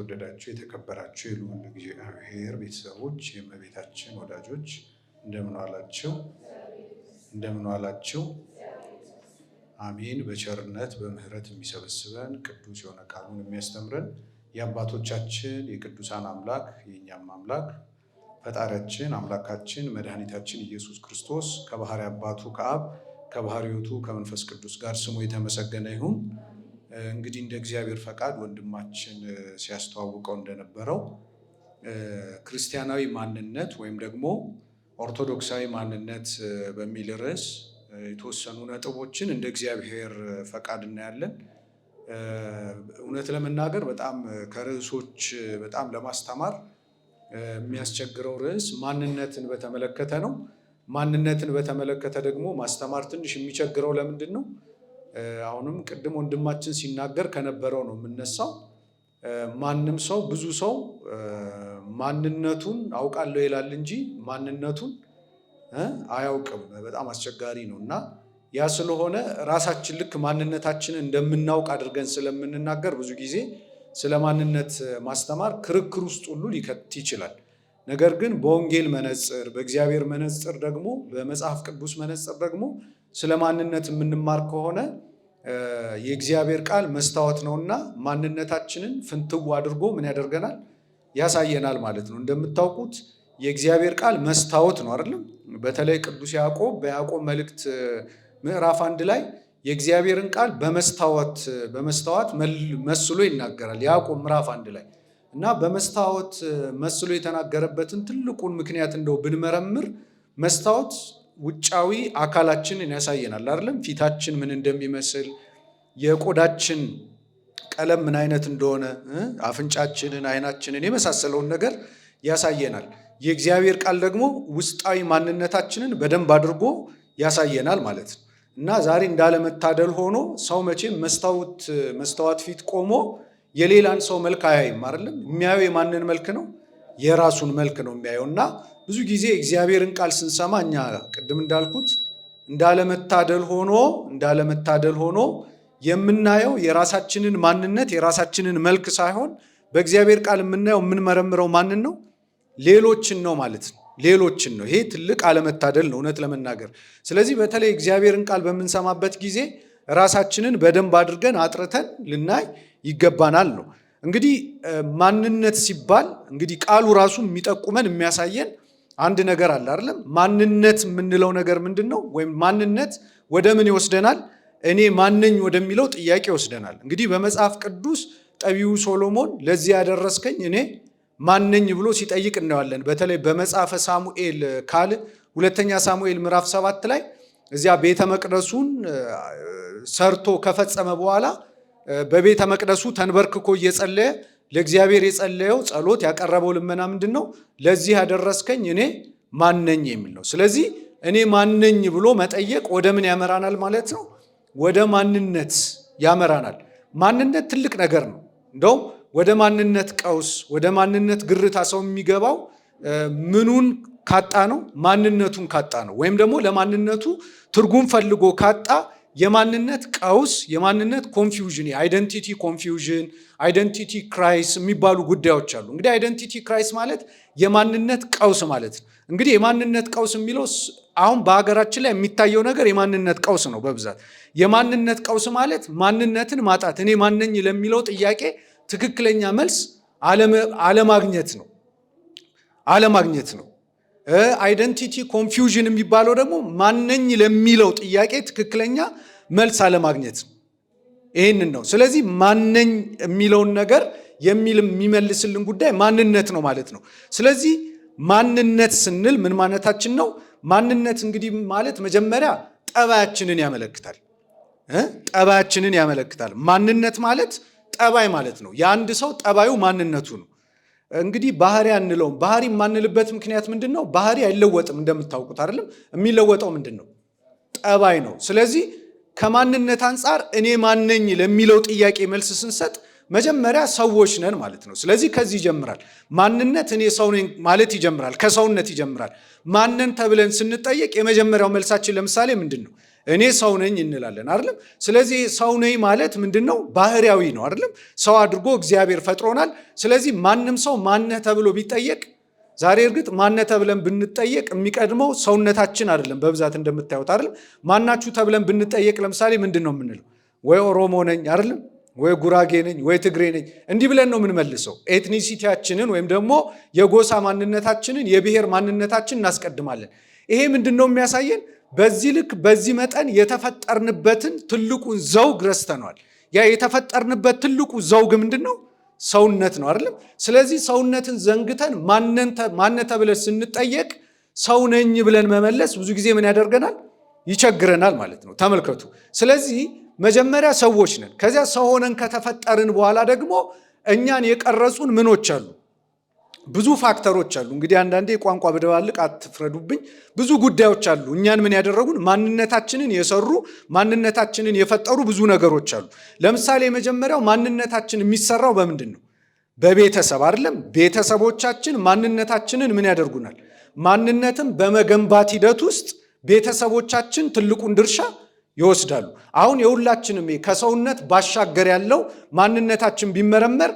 የተወደዳችሁ የተከበራችሁ የልዑል እግዚአብሔር ቤተሰቦች የእመቤታችን ወዳጆች እንደምን ዋላችሁ? አሜን። በቸርነት በምሕረት የሚሰበስበን ቅዱስ የሆነ ቃሉን የሚያስተምረን የአባቶቻችን የቅዱሳን አምላክ የእኛም አምላክ ፈጣሪያችን አምላካችን መድኃኒታችን ኢየሱስ ክርስቶስ ከባሕርይ አባቱ ከአብ ከባሕርይ ሕይወቱ ከመንፈስ ቅዱስ ጋር ስሙ የተመሰገነ ይሁን። እንግዲህ እንደ እግዚአብሔር ፈቃድ ወንድማችን ሲያስተዋውቀው እንደነበረው ክርስቲያናዊ ማንነት ወይም ደግሞ ኦርቶዶክሳዊ ማንነት በሚል ርዕስ የተወሰኑ ነጥቦችን እንደ እግዚአብሔር ፈቃድ እናያለን። እውነት ለመናገር በጣም ከርዕሶች በጣም ለማስተማር የሚያስቸግረው ርዕስ ማንነትን በተመለከተ ነው። ማንነትን በተመለከተ ደግሞ ማስተማር ትንሽ የሚቸግረው ለምንድን ነው? አሁንም ቅድም ወንድማችን ሲናገር ከነበረው ነው የምነሳው። ማንም ሰው ብዙ ሰው ማንነቱን አውቃለሁ ይላል እንጂ ማንነቱን አያውቅም። በጣም አስቸጋሪ ነው እና ያ ስለሆነ ራሳችን ልክ ማንነታችንን እንደምናውቅ አድርገን ስለምንናገር ብዙ ጊዜ ስለ ማንነት ማስተማር ክርክር ውስጥ ሁሉ ሊከት ይችላል። ነገር ግን በወንጌል መነጽር፣ በእግዚአብሔር መነጽር ደግሞ በመጽሐፍ ቅዱስ መነጽር ደግሞ ስለ ማንነት የምንማር ከሆነ የእግዚአብሔር ቃል መስታወት ነውና ማንነታችንን ፍንትው አድርጎ ምን ያደርገናል? ያሳየናል ማለት ነው። እንደምታውቁት የእግዚአብሔር ቃል መስታወት ነው አይደለም? በተለይ ቅዱስ ያዕቆብ በያዕቆብ መልእክት ምዕራፍ 1 ላይ የእግዚአብሔርን ቃል በመስታወት መስሎ ይናገራል። ያዕቆብ ምዕራፍ 1 ላይ እና በመስታወት መስሎ የተናገረበትን ትልቁን ምክንያት እንደው ብንመረምር መስታወት ውጫዊ አካላችንን ያሳየናል አይደለም? ፊታችን ምን እንደሚመስል፣ የቆዳችን ቀለም ምን አይነት እንደሆነ፣ አፍንጫችንን፣ አይናችንን የመሳሰለውን ነገር ያሳየናል። የእግዚአብሔር ቃል ደግሞ ውስጣዊ ማንነታችንን በደንብ አድርጎ ያሳየናል ማለት ነው። እና ዛሬ እንዳለመታደል ሆኖ ሰው መቼም መስታወት ፊት ቆሞ የሌላን ሰው መልክ አያይም አይደለም? የሚያየው የማንን መልክ ነው? የራሱን መልክ ነው የሚያየው። እና ብዙ ጊዜ እግዚአብሔርን ቃል ስንሰማ እኛ ቅድም እንዳልኩት እንዳለመታደል ሆኖ የምናየው የራሳችንን ማንነት የራሳችንን መልክ ሳይሆን በእግዚአብሔር ቃል የምናየው የምንመረምረው ማንን ነው? ሌሎችን ነው ማለት ነው። ሌሎችን ነው። ይሄ ትልቅ አለመታደል ነው እውነት ለመናገር። ስለዚህ በተለይ እግዚአብሔርን ቃል በምንሰማበት ጊዜ ራሳችንን በደንብ አድርገን አጥርተን ልናይ ይገባናል ነው። እንግዲህ ማንነት ሲባል እንግዲህ ቃሉ ራሱ የሚጠቁመን የሚያሳየን አንድ ነገር አለ አይደለም? ማንነት የምንለው ነገር ምንድን ነው? ወይም ማንነት ወደ ምን ይወስደናል? እኔ ማነኝ ወደሚለው ጥያቄ ይወስደናል። እንግዲህ በመጽሐፍ ቅዱስ ጠቢቡ ሶሎሞን ለዚህ ያደረስከኝ እኔ ማነኝ ብሎ ሲጠይቅ እናያለን። በተለይ በመጽሐፈ ሳሙኤል ሁለተኛ ሳሙኤል ምዕራፍ 7 ላይ እዚያ ቤተ መቅደሱን ሰርቶ ከፈጸመ በኋላ በቤተ መቅደሱ ተንበርክኮ እየጸለየ ለእግዚአብሔር የጸለየው ጸሎት ያቀረበው ልመና ምንድን ነው? ለዚህ ያደረስከኝ እኔ ማነኝ የሚል ነው። ስለዚህ እኔ ማነኝ ብሎ መጠየቅ ወደ ምን ያመራናል ማለት ነው? ወደ ማንነት ያመራናል። ማንነት ትልቅ ነገር ነው። እንደውም ወደ ማንነት ቀውስ፣ ወደ ማንነት ግርታ ሰው የሚገባው ምኑን ካጣ ነው? ማንነቱን ካጣ ነው። ወይም ደግሞ ለማንነቱ ትርጉም ፈልጎ ካጣ የማንነት ቀውስ፣ የማንነት ኮንፊውዥን፣ የአይደንቲቲ ኮንፊውዥን፣ አይደንቲቲ ክራይስ የሚባሉ ጉዳዮች አሉ። እንግዲህ አይደንቲቲ ክራይስ ማለት የማንነት ቀውስ ማለት ነው። እንግዲህ የማንነት ቀውስ የሚለው አሁን በሀገራችን ላይ የሚታየው ነገር የማንነት ቀውስ ነው በብዛት። የማንነት ቀውስ ማለት ማንነትን ማጣት፣ እኔ ማነኝ ለሚለው ጥያቄ ትክክለኛ መልስ አለማግኘት ነው። አይደንቲቲ ኮንፊውዥን የሚባለው ደግሞ ማነኝ ለሚለው ጥያቄ ትክክለኛ መልስ አለማግኘት ነው። ይህንን ነው። ስለዚህ ማነኝ የሚለውን ነገር የሚመልስልን ጉዳይ ማንነት ነው ማለት ነው። ስለዚህ ማንነት ስንል ምን ማለታችን ነው? ማንነት እንግዲህ ማለት መጀመሪያ ጠባያችንን ያመለክታል። ማንነት ማለት ጠባይ ማለት ነው። የአንድ ሰው ጠባዩ ማንነቱ ነው። እንግዲህ ባህሪ አንለውም። ባህሪ የማንልበት ምክንያት ምንድን ነው? ባህሪ አይለወጥም እንደምታውቁት አይደለም? የሚለወጠው ምንድን ነው? ጠባይ ነው። ስለዚህ ከማንነት አንጻር እኔ ማነኝ ለሚለው ጥያቄ መልስ ስንሰጥ መጀመሪያ ሰዎች ነን ማለት ነው። ስለዚህ ከዚህ ይጀምራል። ማንነት እኔ ሰው ነኝ ማለት ይጀምራል። ከሰውነት ይጀምራል። ማንን ተብለን ስንጠየቅ የመጀመሪያው መልሳችን ለምሳሌ ምንድን ነው? እኔ ሰው ነኝ እንላለን አይደለም? ስለዚህ ሰው ነኝ ማለት ምንድነው? ባህሪያዊ ነው አይደለም? ሰው አድርጎ እግዚአብሔር ፈጥሮናል። ስለዚህ ማንም ሰው ማነህ ተብሎ ቢጠየቅ ዛሬ እርግጥ ማነህ ተብለን ብንጠየቅ የሚቀድመው ሰውነታችን አይደለም። በብዛት እንደምታዩት አይደለም? ማናችሁ ተብለን ብንጠየቅ ለምሳሌ ምንድነው የምንለው? ወይ ኦሮሞ ነኝ አይደለም? ወይ ጉራጌ ነኝ ወይ ትግሬ ነኝ እንዲህ ብለን ነው የምንመልሰው። ኤትኒሲቲያችንን ወይም ደግሞ የጎሳ ማንነታችንን የብሔር ማንነታችን እናስቀድማለን። ይሄ ምንድነው የሚያሳየን? በዚህ ልክ በዚህ መጠን የተፈጠርንበትን ትልቁን ዘውግ ረስተናል። ያ የተፈጠርንበት ትልቁ ዘውግ ምንድነው? ሰውነት ነው አይደለም? ስለዚህ ሰውነትን ዘንግተን ማንነ ተብለን ስንጠየቅ ሰው ነኝ ብለን መመለስ ብዙ ጊዜ ምን ያደርገናል? ይቸግረናል ማለት ነው። ተመልከቱ። ስለዚህ መጀመሪያ ሰዎች ነን። ከዚያ ሰው ሆነን ከተፈጠርን በኋላ ደግሞ እኛን የቀረጹን ምኖች አሉ? ብዙ ፋክተሮች አሉ። እንግዲህ አንዳንዴ ቋንቋ በደባልቅ አትፍረዱብኝ። ብዙ ጉዳዮች አሉ እኛን ምን ያደረጉን? ማንነታችንን የሰሩ ማንነታችንን የፈጠሩ ብዙ ነገሮች አሉ። ለምሳሌ የመጀመሪያው ማንነታችን የሚሰራው በምንድን ነው? በቤተሰብ አይደለም? ቤተሰቦቻችን ማንነታችንን ምን ያደርጉናል? ማንነትን በመገንባት ሂደት ውስጥ ቤተሰቦቻችን ትልቁን ድርሻ ይወስዳሉ። አሁን የሁላችንም ከሰውነት ባሻገር ያለው ማንነታችን ቢመረመር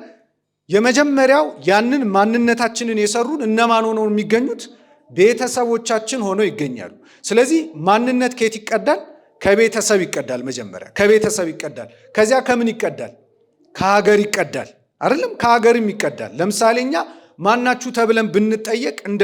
የመጀመሪያው ያንን ማንነታችንን የሰሩን እነማን ሆነው የሚገኙት? ቤተሰቦቻችን ሆነው ይገኛሉ። ስለዚህ ማንነት ከየት ይቀዳል? ከቤተሰብ ይቀዳል። መጀመሪያ ከቤተሰብ ይቀዳል። ከዚያ ከምን ይቀዳል? ከሀገር ይቀዳል አይደለም? ከሀገርም ይቀዳል። ለምሳሌ እኛ ማናችሁ ተብለን ብንጠየቅ እንደ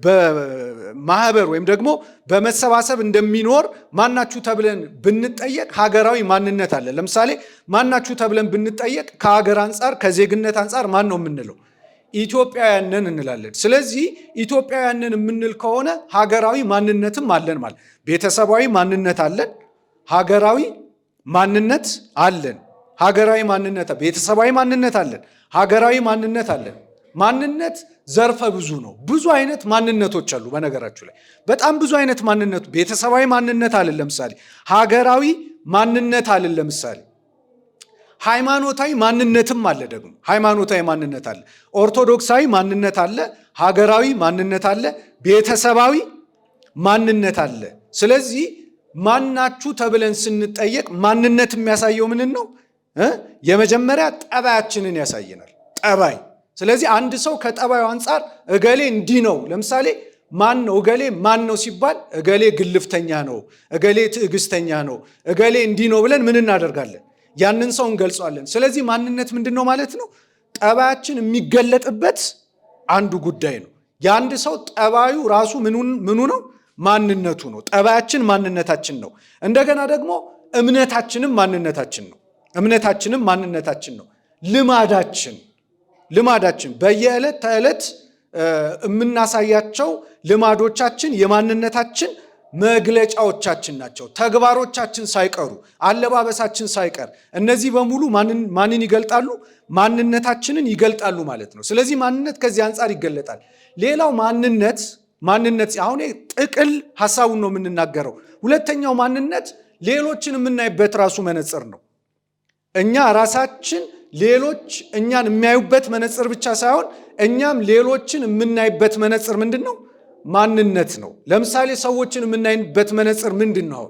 በማህበር ወይም ደግሞ በመሰባሰብ እንደሚኖር ማናችሁ ተብለን ብንጠየቅ ሀገራዊ ማንነት አለ። ለምሳሌ ማናችሁ ተብለን ብንጠየቅ ከሀገር አንጻር ከዜግነት አንጻር ማን ነው የምንለው? ኢትዮጵያውያንን እንላለን። ስለዚህ ኢትዮጵያውያንን የምንል ከሆነ ሀገራዊ ማንነትም አለን ማለት፣ ቤተሰባዊ ማንነት አለን፣ ሀገራዊ ማንነት አለን። ሀገራዊ ማንነት፣ ቤተሰባዊ ማንነት አለን፣ ሀገራዊ ማንነት አለን። ማንነት ዘርፈ ብዙ ነው። ብዙ አይነት ማንነቶች አሉ። በነገራችሁ ላይ በጣም ብዙ አይነት ማንነቱ፣ ቤተሰባዊ ማንነት አለን ለምሳሌ፣ ሀገራዊ ማንነት አለን ለምሳሌ፣ ሃይማኖታዊ ማንነትም አለ። ደግሞ ሃይማኖታዊ ማንነት አለ፣ ኦርቶዶክሳዊ ማንነት አለ፣ ሀገራዊ ማንነት አለ፣ ቤተሰባዊ ማንነት አለ። ስለዚህ ማናችሁ ተብለን ስንጠየቅ ማንነት የሚያሳየው ምንን ነው? የመጀመሪያ ጠባያችንን ያሳየናል። ጠባይ። ስለዚህ አንድ ሰው ከጠባዩ አንጻር እገሌ እንዲህ ነው። ለምሳሌ ማን ነው እገሌ ማን ነው ሲባል እገሌ ግልፍተኛ ነው፣ እገሌ ትዕግስተኛ ነው፣ እገሌ እንዲህ ነው ብለን ምን እናደርጋለን? ያንን ሰው እንገልጸዋለን። ስለዚህ ማንነት ምንድን ነው ማለት ነው? ጠባያችን የሚገለጥበት አንዱ ጉዳይ ነው። የአንድ ሰው ጠባዩ ራሱ ምኑ ነው? ማንነቱ ነው። ጠባያችን ማንነታችን ነው። እንደገና ደግሞ እምነታችንም ማንነታችን ነው። እምነታችንም ማንነታችን ነው። ልማዳችን በየዕለት ተዕለት የምናሳያቸው ልማዶቻችን የማንነታችን መግለጫዎቻችን ናቸው። ተግባሮቻችን ሳይቀሩ፣ አለባበሳችን ሳይቀር፣ እነዚህ በሙሉ ማንን ይገልጣሉ? ማንነታችንን ይገልጣሉ ማለት ነው። ስለዚህ ማንነት ከዚህ አንጻር ይገለጣል። ሌላው ማንነት አሁን ጥቅል ሐሳቡን ነው የምንናገረው። ሁለተኛው ማንነት ሌሎችን የምናይበት ራሱ መነጽር ነው። እኛ ራሳችን ሌሎች እኛን የሚያዩበት መነጽር ብቻ ሳይሆን እኛም ሌሎችን የምናይበት መነጽር ምንድን ነው? ማንነት ነው። ለምሳሌ ሰዎችን የምናይበት መነጽር ምንድን ነው?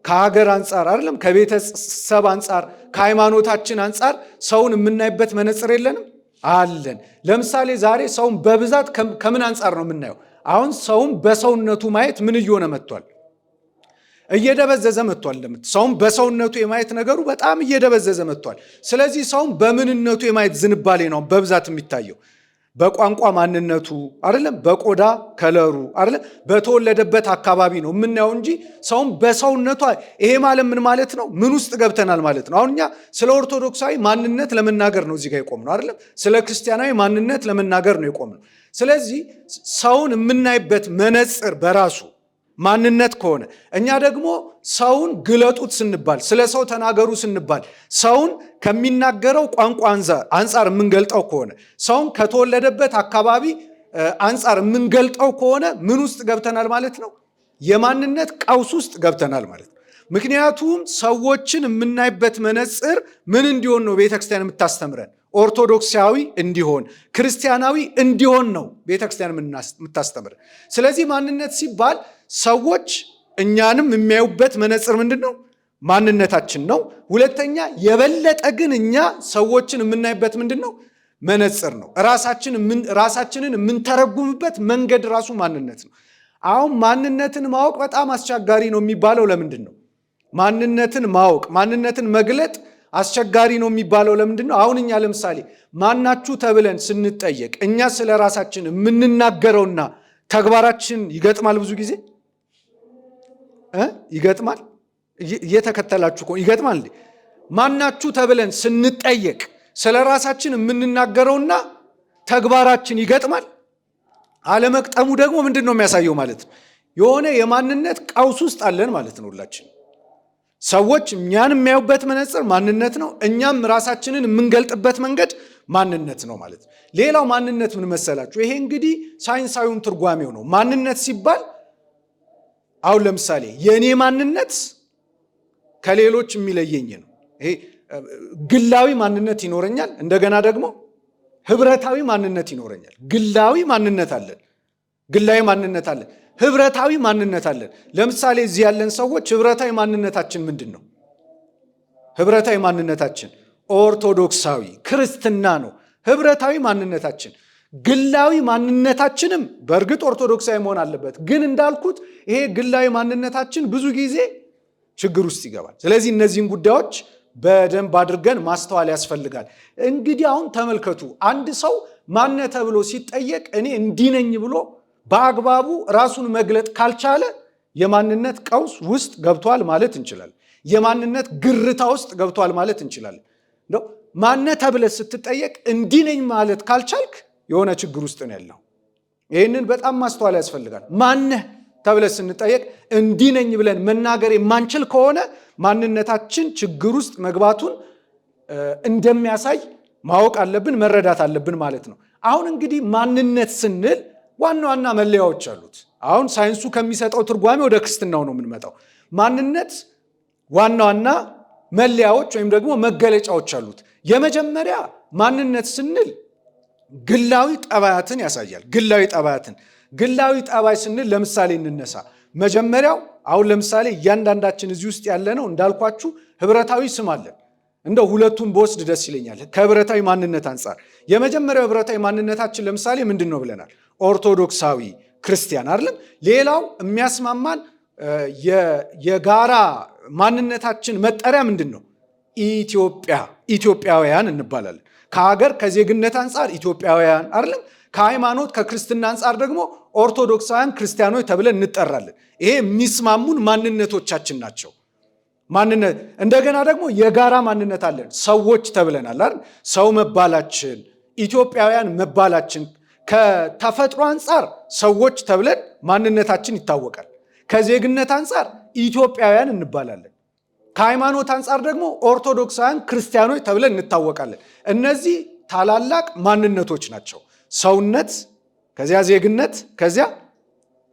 ከሀገር አንጻር አይደለም፣ ከቤተሰብ አንጻር፣ ከሃይማኖታችን አንጻር ሰውን የምናይበት መነጽር የለንም? አለን። ለምሳሌ ዛሬ ሰውን በብዛት ከምን አንጻር ነው የምናየው? አሁን ሰውን በሰውነቱ ማየት ምን እየሆነ መጥቷል? እየደበዘዘ መጥቷል። ሰውን በሰውነቱ የማየት ነገሩ በጣም እየደበዘዘ መጥቷል። ስለዚህ ሰውን በምንነቱ የማየት ዝንባሌ ነው በብዛት የሚታየው። በቋንቋ ማንነቱ አይደለም፣ በቆዳ ከለሩ አይደለም፣ በተወለደበት አካባቢ ነው የምናየው እንጂ ሰውን በሰውነቱ። ይሄ ማለት ምን ማለት ነው? ምን ውስጥ ገብተናል ማለት ነው? አሁን እኛ ስለ ኦርቶዶክሳዊ ማንነት ለመናገር ነው እዚህ ጋር የቆምነው አይደለም፣ ስለ ክርስቲያናዊ ማንነት ለመናገር ነው የቆምነው። ስለዚህ ሰውን የምናይበት መነጽር በራሱ ማንነት ከሆነ እኛ ደግሞ ሰውን ግለጡት ስንባል፣ ስለ ሰው ተናገሩ ስንባል ሰውን ከሚናገረው ቋንቋ አንጻር የምንገልጠው ከሆነ፣ ሰውን ከተወለደበት አካባቢ አንጻር የምንገልጠው ከሆነ ምን ውስጥ ገብተናል ማለት ነው? የማንነት ቀውስ ውስጥ ገብተናል ማለት ነው። ምክንያቱም ሰዎችን የምናይበት መነጽር ምን እንዲሆን ነው ቤተክርስቲያን የምታስተምረን? ኦርቶዶክሳዊ እንዲሆን፣ ክርስቲያናዊ እንዲሆን ነው ቤተክርስቲያን የምታስተምረን። ስለዚህ ማንነት ሲባል ሰዎች እኛንም የሚያዩበት መነጽር ምንድነው? ማንነታችን ነው። ሁለተኛ የበለጠ ግን እኛ ሰዎችን የምናይበት ምንድነው? መነጽር ነው። ራሳችንን የምንተረጉምበት መንገድ ራሱ ማንነት ነው። አሁን ማንነትን ማወቅ በጣም አስቸጋሪ ነው የሚባለው ለምንድን ነው? ማንነትን ማወቅ ማንነትን መግለጥ አስቸጋሪ ነው የሚባለው ለምንድን ነው? አሁን እኛ ለምሳሌ ማናችሁ ተብለን ስንጠየቅ እኛ ስለ ራሳችን የምንናገረውና ተግባራችን ይገጥማል። ብዙ ጊዜ ይገጥማል። እየተከተላችሁ ይገጥማል። ማናችሁ ተብለን ስንጠየቅ ስለ ራሳችን የምንናገረውና ተግባራችን ይገጥማል። አለመቅጠሙ ደግሞ ምንድን ነው የሚያሳየው ማለት ነው? የሆነ የማንነት ቀውስ ውስጥ አለን ማለት ነው። ሁላችን ሰዎች እኛን የሚያዩበት መነጽር ማንነት ነው። እኛም ራሳችንን የምንገልጥበት መንገድ ማንነት ነው ማለት ነው። ሌላው ማንነት ምን መሰላችሁ? ይሄ እንግዲህ ሳይንሳዊውን ትርጓሜው ነው። ማንነት ሲባል አሁን ለምሳሌ የኔ ማንነት ከሌሎች የሚለየኝ ነው። ይሄ ግላዊ ማንነት ይኖረኛል። እንደገና ደግሞ ህብረታዊ ማንነት ይኖረኛል። ግላዊ ማንነት አለን፣ ግላዊ ማንነት አለን፣ ህብረታዊ ማንነት አለን። ለምሳሌ እዚህ ያለን ሰዎች ህብረታዊ ማንነታችን ምንድን ነው? ህብረታዊ ማንነታችን ኦርቶዶክሳዊ ክርስትና ነው ህብረታዊ ማንነታችን። ግላዊ ማንነታችንም በእርግጥ ኦርቶዶክሳዊ መሆን አለበት። ግን እንዳልኩት ይሄ ግላዊ ማንነታችን ብዙ ጊዜ ችግር ውስጥ ይገባል። ስለዚህ እነዚህን ጉዳዮች በደንብ አድርገን ማስተዋል ያስፈልጋል። እንግዲህ አሁን ተመልከቱ፣ አንድ ሰው ማነ ተብሎ ሲጠየቅ እኔ እንዲህ ነኝ ብሎ በአግባቡ ራሱን መግለጥ ካልቻለ የማንነት ቀውስ ውስጥ ገብቷል ማለት እንችላለን። የማንነት ግርታ ውስጥ ገብቷል ማለት እንችላለን። እንደው ማነ ተብለ ስትጠየቅ እንዲህ ነኝ ማለት ካልቻልክ የሆነ ችግር ውስጥ ነው ያለው። ይህንን በጣም ማስተዋል ያስፈልጋል። ማነህ ተብለ ስንጠየቅ እንዲህ ነኝ ብለን መናገር የማንችል ከሆነ ማንነታችን ችግር ውስጥ መግባቱን እንደሚያሳይ ማወቅ አለብን፣ መረዳት አለብን ማለት ነው። አሁን እንግዲህ ማንነት ስንል ዋና ዋና መለያዎች አሉት። አሁን ሳይንሱ ከሚሰጠው ትርጓሜ ወደ ክርስትናው ነው የምንመጣው። ማንነት ዋና ዋና መለያዎች ወይም ደግሞ መገለጫዎች አሉት። የመጀመሪያ ማንነት ስንል ግላዊ ጠባያትን ያሳያል። ግላዊ ጠባይ ስንል ለምሳሌ እንነሳ። መጀመሪያው አሁን ለምሳሌ እያንዳንዳችን እዚህ ውስጥ ያለ ነው እንዳልኳችሁ ህብረታዊ ስም አለን። እንደው ሁለቱን በወስድ ደስ ይለኛል ከህብረታዊ ማንነት አንጻር። የመጀመሪያው ህብረታዊ ማንነታችን ለምሳሌ ምንድን ነው ብለናል? ኦርቶዶክሳዊ ክርስቲያን አይደለም። ሌላው የሚያስማማን የጋራ ማንነታችን መጠሪያ ምንድን ነው? ኢትዮጵያውያን እንባላለን። ከሀገር ከዜግነት አንጻር ኢትዮጵያውያን አይደለም። ከሃይማኖት ከክርስትና አንጻር ደግሞ ኦርቶዶክሳውያን ክርስቲያኖች ተብለን እንጠራለን። ይሄ የሚስማሙን ማንነቶቻችን ናቸው። ማንነት እንደገና ደግሞ የጋራ ማንነት አለን። ሰዎች ተብለናል አይደል? ሰው መባላችን፣ ኢትዮጵያውያን መባላችን ከተፈጥሮ አንጻር ሰዎች ተብለን ማንነታችን ይታወቃል። ከዜግነት አንጻር ኢትዮጵያውያን እንባላለን። ከሃይማኖት አንጻር ደግሞ ኦርቶዶክሳውያን ክርስቲያኖች ተብለን እንታወቃለን። እነዚህ ታላላቅ ማንነቶች ናቸው። ሰውነት፣ ከዚያ ዜግነት፣ ከዚያ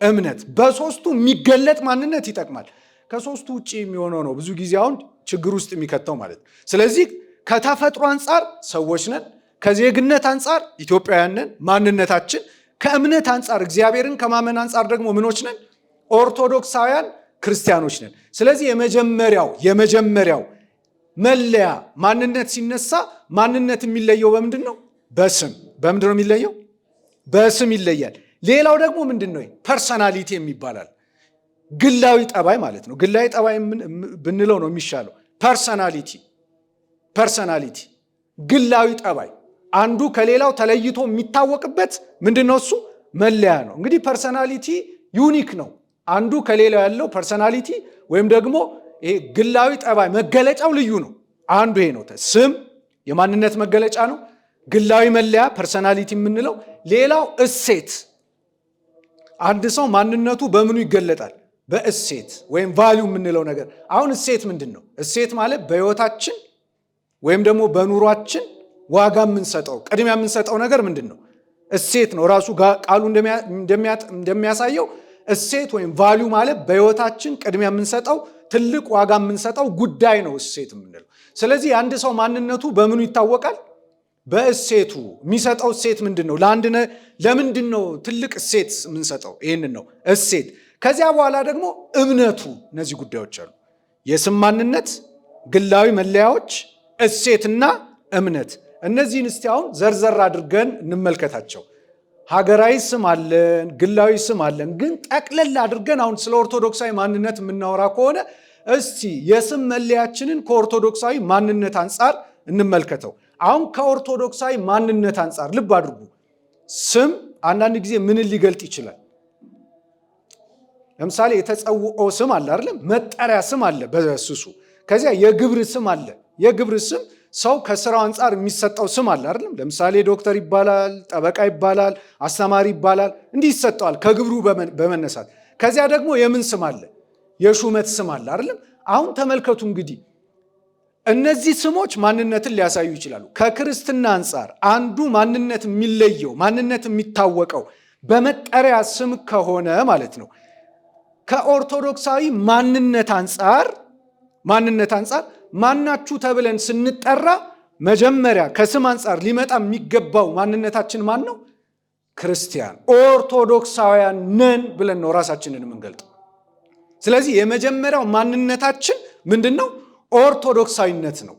እምነት። በሶስቱ የሚገለጥ ማንነት ይጠቅማል። ከሶስቱ ውጭ የሚሆነው ነው ብዙ ጊዜ አሁን ችግር ውስጥ የሚከተው ማለት ነው። ስለዚህ ከተፈጥሮ አንጻር ሰዎች ነን፣ ከዜግነት አንጻር ኢትዮጵያውያን ነን ማንነታችን፣ ከእምነት አንጻር እግዚአብሔርን ከማመን አንጻር ደግሞ ምኖች ነን? ኦርቶዶክሳውያን ክርስቲያኖች ነን። ስለዚህ የመጀመሪያው መለያ ማንነት ሲነሳ ማንነት የሚለየው በምንድን ነው? በስም። በምንድን ነው የሚለየው? በስም ይለያል። ሌላው ደግሞ ምንድን ነው? ፐርሰናሊቲ የሚባላል ግላዊ ጠባይ ማለት ነው። ግላዊ ጠባይ ብንለው ነው የሚሻለው። ፐርሰናሊቲ ግላዊ ጠባይ አንዱ ከሌላው ተለይቶ የሚታወቅበት ምንድን ነው? እሱ መለያ ነው። እንግዲህ ፐርሰናሊቲ ዩኒክ ነው። አንዱ ከሌላው ያለው ፐርሰናሊቲ ወይም ደግሞ ይሄ ግላዊ ጠባይ መገለጫው ልዩ ነው። አንዱ ይሄ ነው። ስም የማንነት መገለጫ ነው። ግላዊ መለያ ፐርሰናሊቲ የምንለው። ሌላው እሴት። አንድ ሰው ማንነቱ በምኑ ይገለጣል? በእሴት ወይም ቫልዩ የምንለው ነገር። አሁን እሴት ምንድን ነው? እሴት ማለት በሕይወታችን ወይም ደግሞ በኑሯችን ዋጋ የምንሰጠው ቅድሚያ የምንሰጠው ነገር ምንድን ነው? እሴት ነው። ራሱ ቃሉ እንደሚያሳየው እሴት ወይም ቫልዩ ማለት በሕይወታችን ቅድሚያ የምንሰጠው ትልቅ ዋጋ የምንሰጠው ጉዳይ ነው እሴት የምንለው። ስለዚህ አንድ ሰው ማንነቱ በምኑ ይታወቃል? በእሴቱ። የሚሰጠው እሴት ምንድን ነው? ለምንድን ነው ትልቅ እሴት የምንሰጠው? ይህንን ነው እሴት። ከዚያ በኋላ ደግሞ እምነቱ። እነዚህ ጉዳዮች አሉ። የስም ማንነት፣ ግላዊ መለያዎች፣ እሴትና እምነት። እነዚህን እስቲ አሁን ዘርዘር አድርገን እንመልከታቸው። ሀገራዊ ስም አለን፣ ግላዊ ስም አለን። ግን ጠቅለል አድርገን አሁን ስለ ኦርቶዶክሳዊ ማንነት የምናወራ ከሆነ እስቲ የስም መለያችንን ከኦርቶዶክሳዊ ማንነት አንጻር እንመልከተው። አሁን ከኦርቶዶክሳዊ ማንነት አንጻር ልብ አድርጉ። ስም አንዳንድ ጊዜ ምንን ሊገልጥ ይችላል? ለምሳሌ የተጸውዖ ስም አለ አይደለም? መጠሪያ ስም አለ በስሱ። ከዚያ የግብር ስም አለ። የግብር ስም ሰው ከስራው አንጻር የሚሰጠው ስም አለ አይደለም? ለምሳሌ ዶክተር ይባላል፣ ጠበቃ ይባላል፣ አስተማሪ ይባላል። እንዲህ ይሰጠዋል ከግብሩ በመነሳት። ከዚያ ደግሞ የምን ስም አለ? የሹመት ስም አለ አይደለም? አሁን ተመልከቱ እንግዲህ እነዚህ ስሞች ማንነትን ሊያሳዩ ይችላሉ። ከክርስትና አንጻር አንዱ ማንነት የሚለየው ማንነት የሚታወቀው በመጠሪያ ስም ከሆነ ማለት ነው። ከኦርቶዶክሳዊ ማንነት አንጻር ማናችሁ ተብለን ስንጠራ መጀመሪያ ከስም አንጻር ሊመጣ የሚገባው ማንነታችን ማን ነው? ክርስቲያን ኦርቶዶክሳውያን ነን ብለን ነው ራሳችንን የምንገልጠው። ስለዚህ የመጀመሪያው ማንነታችን ምንድን ነው? ኦርቶዶክሳዊነት ነው።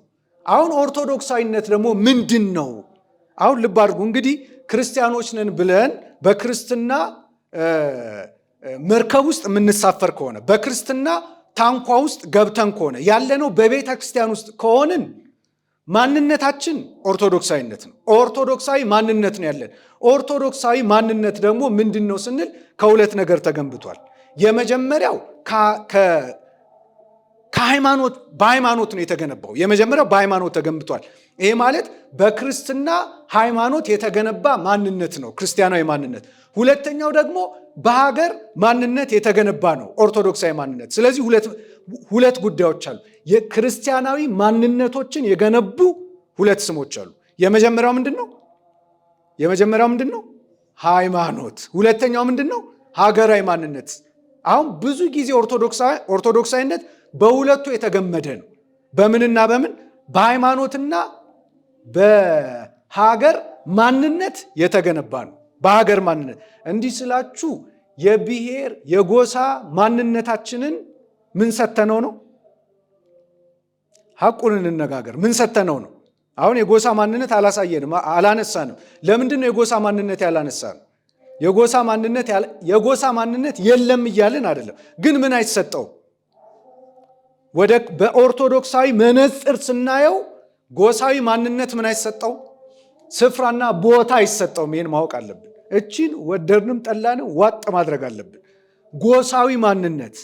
አሁን ኦርቶዶክሳዊነት ደግሞ ምንድን ነው? አሁን ልብ አድርጉ እንግዲህ ክርስቲያኖች ነን ብለን በክርስትና መርከብ ውስጥ የምንሳፈር ከሆነ በክርስትና ታንኳ ውስጥ ገብተን ከሆነ ያለነው በቤተ ክርስቲያን ውስጥ ከሆንን ማንነታችን ኦርቶዶክሳዊነት ነው። ኦርቶዶክሳዊ ማንነት ነው ያለን። ኦርቶዶክሳዊ ማንነት ደግሞ ምንድን ነው ስንል ከሁለት ነገር ተገንብቷል። የመጀመሪያው በሃይማኖት ነው የተገነባው። የመጀመሪያው በሃይማኖት ተገንብቷል። ይሄ ማለት በክርስትና ሃይማኖት የተገነባ ማንነት ነው ክርስቲያናዊ ማንነት። ሁለተኛው ደግሞ በሀገር ማንነት የተገነባ ነው ኦርቶዶክሳዊ ማንነት። ስለዚህ ሁለት ጉዳዮች አሉ። የክርስቲያናዊ ማንነቶችን የገነቡ ሁለት ስሞች አሉ። የመጀመሪያው ምንድን ነው? ሃይማኖት። ሁለተኛው ምንድን ነው? ሀገራዊ ማንነት። አሁን ብዙ ጊዜ ኦርቶዶክሳዊነት በሁለቱ የተገመደ ነው። በምንና በምን? በሃይማኖትና በሀገር ማንነት የተገነባ ነው። በሀገር ማንነት እንዲህ ስላችሁ የብሔር የጎሳ ማንነታችንን ምን ሰተነው ነው? ሐቁን እንነጋገር። ምን ሰተነው ነው? አሁን የጎሳ ማንነት አላሳየንም፣ አላነሳንም። ለምንድን ነው የጎሳ ማንነት ያላነሳነው? የጎሳ ማንነት የለም እያልን አይደለም፣ ግን ምን አይሰጠው? በኦርቶዶክሳዊ መነጽር ስናየው ጎሳዊ ማንነት ምን አይሰጠው? ስፍራና ቦታ አይሰጠውም። ይህን ማወቅ አለብን። እቺን ወደድንም ጠላንም ዋጥ ማድረግ አለብን። ጎሳዊ ማንነት፣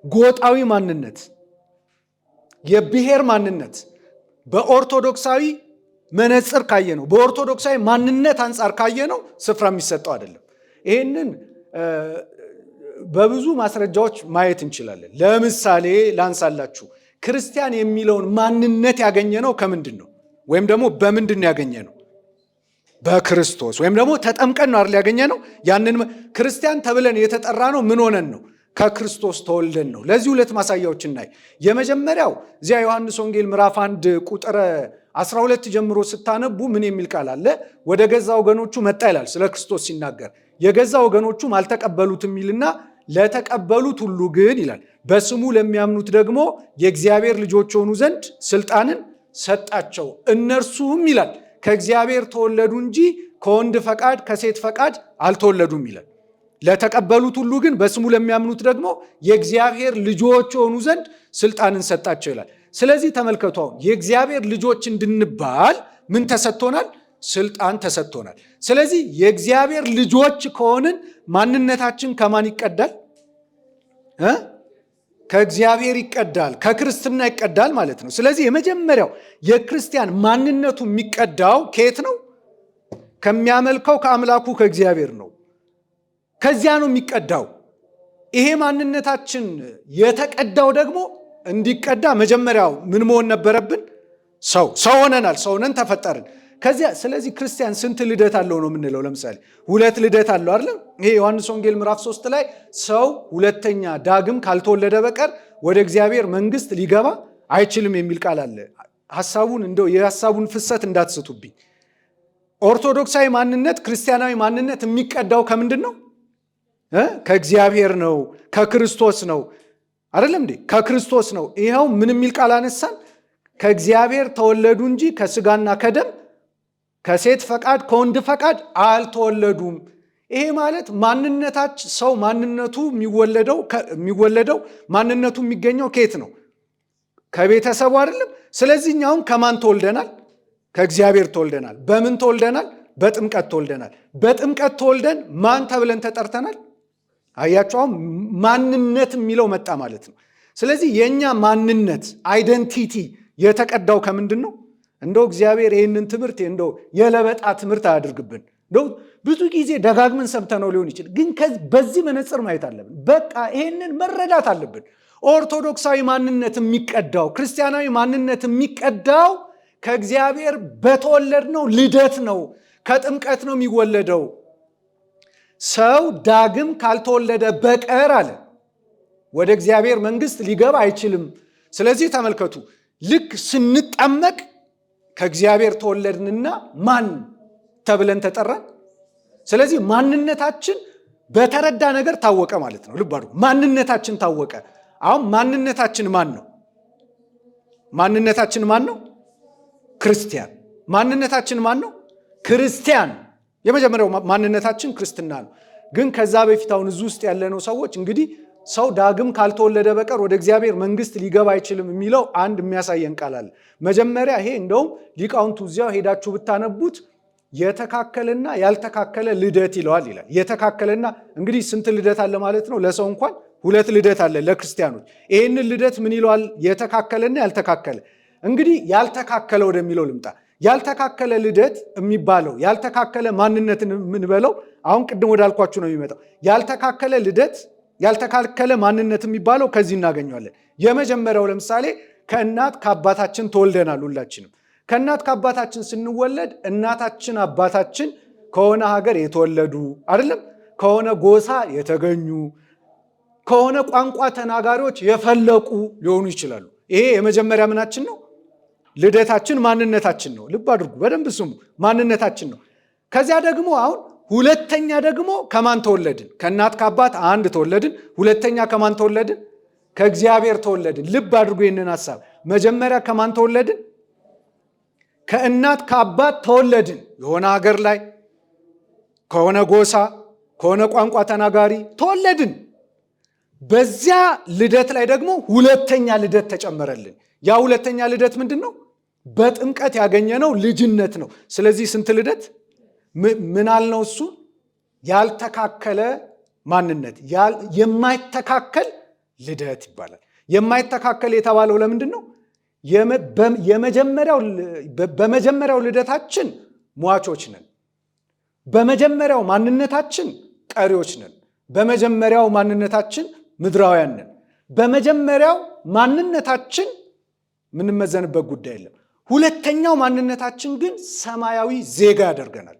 ጎጣዊ ማንነት፣ የብሔር ማንነት በኦርቶዶክሳዊ መነጽር ካየነው፣ በኦርቶዶክሳዊ ማንነት አንጻር ካየነው ስፍራ የሚሰጠው አይደለም። ይህንን በብዙ ማስረጃዎች ማየት እንችላለን። ለምሳሌ ላንሳላችሁ። ክርስቲያን የሚለውን ማንነት ያገኘነው ከምንድን ነው? ወይም ደግሞ በምንድን ነው ያገኘነው? በክርስቶስ ወይም ደግሞ ተጠምቀን ነው አይደል ያገኘነው? ያንን ክርስቲያን ተብለን የተጠራ ነው ምን ሆነን ነው? ከክርስቶስ ተወልደን ነው። ለዚህ ሁለት ማሳያዎች እናይ። የመጀመሪያው እዚያ ዮሐንስ ወንጌል ምዕራፍ 1 ቁጥር 12 ጀምሮ ስታነቡ ምን የሚል ቃል አለ? ወደ ገዛ ወገኖቹ መጣ ይላል ስለ ክርስቶስ ሲናገር። የገዛ ወገኖቹም አልተቀበሉትም ይልና ለተቀበሉት ሁሉ ግን ይላል በስሙ ለሚያምኑት ደግሞ የእግዚአብሔር ልጆች ሆኑ ዘንድ ስልጣንን ሰጣቸው። እነርሱም ይላል ከእግዚአብሔር ተወለዱ እንጂ ከወንድ ፈቃድ ከሴት ፈቃድ አልተወለዱም ይላል። ለተቀበሉት ሁሉ ግን በስሙ ለሚያምኑት ደግሞ የእግዚአብሔር ልጆች ሆኑ ዘንድ ስልጣንን ሰጣቸው ይላል። ስለዚህ ተመልከቱ፣ አሁን የእግዚአብሔር ልጆች እንድንባል ምን ተሰጥቶናል? ስልጣን ተሰጥቶናል። ስለዚህ የእግዚአብሔር ልጆች ከሆንን ማንነታችን ከማን ይቀዳል? ከእግዚአብሔር ይቀዳል፣ ከክርስትና ይቀዳል ማለት ነው። ስለዚህ የመጀመሪያው የክርስቲያን ማንነቱ የሚቀዳው ከየት ነው? ከሚያመልከው ከአምላኩ ከእግዚአብሔር ነው። ከዚያ ነው የሚቀዳው። ይሄ ማንነታችን የተቀዳው ደግሞ እንዲቀዳ መጀመሪያው ምን መሆን ነበረብን? ሰው ሆነናል። ሰው ሆነን ተፈጠርን። ከዚያ ስለዚህ ክርስቲያን ስንት ልደት አለው ነው የምንለው? ለምሳሌ 2 ልደት አለው አይደለም? ይሄ ዮሐንስ ወንጌል ምዕራፍ 3 ላይ ሰው ሁለተኛ ዳግም ካልተወለደ በቀር ወደ እግዚአብሔር መንግስት ሊገባ አይችልም የሚል ቃል አለ። ሐሳቡን እንደው የሐሳቡን ፍሰት እንዳትስቱብኝ። ኦርቶዶክሳዊ ማንነት ክርስቲያናዊ ማንነት የሚቀዳው ከምንድን ነው? ከእግዚአብሔር ነው፣ ከክርስቶስ ነው አይደለም እንዴ? ከክርስቶስ ነው። ይኸው ምን የሚል ቃል አነሳን? ከእግዚአብሔር ተወለዱ እንጂ ከስጋና ከደም ከሴት ፈቃድ ከወንድ ፈቃድ አልተወለዱም። ይሄ ማለት ማንነታችን ሰው ማንነቱ የሚወለደው ማንነቱ የሚገኘው ከየት ነው? ከቤተሰቡ አይደለም። ስለዚህ እኛውን ከማን ተወልደናል? ከእግዚአብሔር ተወልደናል። በምን ተወልደናል? በጥምቀት ተወልደናል። በጥምቀት ተወልደን ማን ተብለን ተጠርተናል? አያቸውም ማንነት የሚለው መጣ ማለት ነው። ስለዚህ የኛ ማንነት አይደንቲቲ የተቀዳው ከምንድን ነው? እንደው እግዚአብሔር ይህንን ትምህርት እንደው የለበጣ ትምህርት አያድርግብን። እንደው ብዙ ጊዜ ደጋግመን ሰምተነው ሊሆን ይችላል፣ ግን በዚህ መነጽር ማየት አለብን። በቃ ይህንን መረዳት አለብን። ኦርቶዶክሳዊ ማንነት የሚቀዳው ክርስቲያናዊ ማንነት የሚቀዳው ከእግዚአብሔር በተወለድነው ልደት ነው። ከጥምቀት ነው የሚወለደው። ሰው ዳግም ካልተወለደ በቀር አለ ወደ እግዚአብሔር መንግስት ሊገባ አይችልም። ስለዚህ ተመልከቱ፣ ልክ ስንጠመቅ ከእግዚአብሔር ተወለድንና ማን ተብለን ተጠራን። ስለዚህ ማንነታችን በተረዳ ነገር ታወቀ ማለት ነው። ልብ አድርጉ፣ ማንነታችን ታወቀ። አሁን ማንነታችን ማን ነው? ማንነታችን ማን ነው? ክርስቲያን። ማንነታችን ማን ነው? ክርስቲያን። የመጀመሪያው ማንነታችን ክርስትና ነው። ግን ከዛ በፊት አሁን እዚህ ውስጥ ያለነው ሰዎች እንግዲህ ሰው ዳግም ካልተወለደ በቀር ወደ እግዚአብሔር መንግስት ሊገባ አይችልም የሚለው አንድ የሚያሳየን ቃል አለ። መጀመሪያ ይሄ እንደውም ሊቃውንቱ እዚያው ሄዳችሁ ብታነቡት የተካከለና ያልተካከለ ልደት ይለዋል ይላል። የተካከለና እንግዲህ ስንት ልደት አለ ማለት ነው? ለሰው እንኳን 2 ልደት አለ ለክርስቲያኖች። ይህንን ልደት ምን ይለዋል? የተካከለና ያልተካከለ። እንግዲህ ያልተካከለ ወደሚለው ልምጣ። ያልተካከለ ልደት የሚባለው ያልተካከለ ማንነትን የምንበለው አሁን ቅድም ወዳልኳችሁ ነው የሚመጣው። ያልተካከለ ልደት ያልተካከለ ማንነት የሚባለው ከዚህ እናገኘዋለን። የመጀመሪያው ለምሳሌ ከእናት ከአባታችን ተወልደናል። ሁላችንም ከእናት ከአባታችን ስንወለድ እናታችን አባታችን ከሆነ ሀገር የተወለዱ አይደለም፣ ከሆነ ጎሳ የተገኙ ከሆነ ቋንቋ ተናጋሪዎች የፈለቁ ሊሆኑ ይችላሉ። ይሄ የመጀመሪያ ምናችን ነው? ልደታችን ማንነታችን ነው። ልብ አድርጉ፣ በደንብ ስሙ። ማንነታችን ነው። ከዚያ ደግሞ አሁን ሁለተኛ ደግሞ ከማን ተወለድን? ከእናት ከአባት አንድ ተወለድን። ሁለተኛ ከማን ተወለድን? ከእግዚአብሔር ተወለድን። ልብ አድርጉ ይህንን ሐሳብ። መጀመሪያ ከማን ተወለድን? ከእናት ከአባት ተወለድን። የሆነ ሀገር ላይ ከሆነ ጎሳ ከሆነ ቋንቋ ተናጋሪ ተወለድን። በዚያ ልደት ላይ ደግሞ ሁለተኛ ልደት ተጨመረልን። ያ ሁለተኛ ልደት ምንድን ነው? በጥምቀት ያገኘነው ልጅነት ነው። ስለዚህ ስንት ልደት? ምን አልነው? እሱ ያልተካከለ ማንነት፣ የማይተካከል ልደት ይባላል። የማይተካከል የተባለው ለምንድን ነው? በመጀመሪያው ልደታችን ሟቾች ነን። በመጀመሪያው ማንነታችን ቀሪዎች ነን። በመጀመሪያው ማንነታችን ምድራውያን ነን። በመጀመሪያው ማንነታችን ምንመዘንበት ጉዳይ የለም። ሁለተኛው ማንነታችን ግን ሰማያዊ ዜጋ ያደርገናል።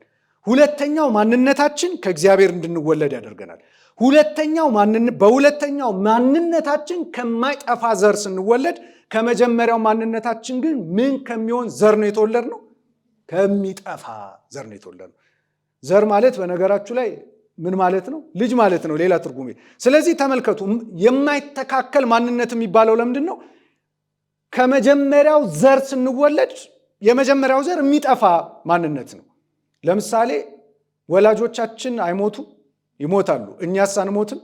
ሁለተኛው ማንነታችን ከእግዚአብሔር እንድንወለድ ያደርገናል። በሁለተኛው ማንነታችን ከማይጠፋ ዘር ስንወለድ፣ ከመጀመሪያው ማንነታችን ግን ምን ከሚሆን ዘር ነው የተወለድ ነው? ከሚጠፋ ዘር ነው የተወለድ ነው። ዘር ማለት በነገራችሁ ላይ ምን ማለት ነው? ልጅ ማለት ነው፣ ሌላ ትርጉም። ስለዚህ ተመልከቱ፣ የማይተካከል ማንነት የሚባለው ለምንድን ነው? ከመጀመሪያው ዘር ስንወለድ የመጀመሪያው ዘር የሚጠፋ ማንነት ነው። ለምሳሌ ወላጆቻችን አይሞቱ? ይሞታሉ። እኛስ አንሞትም?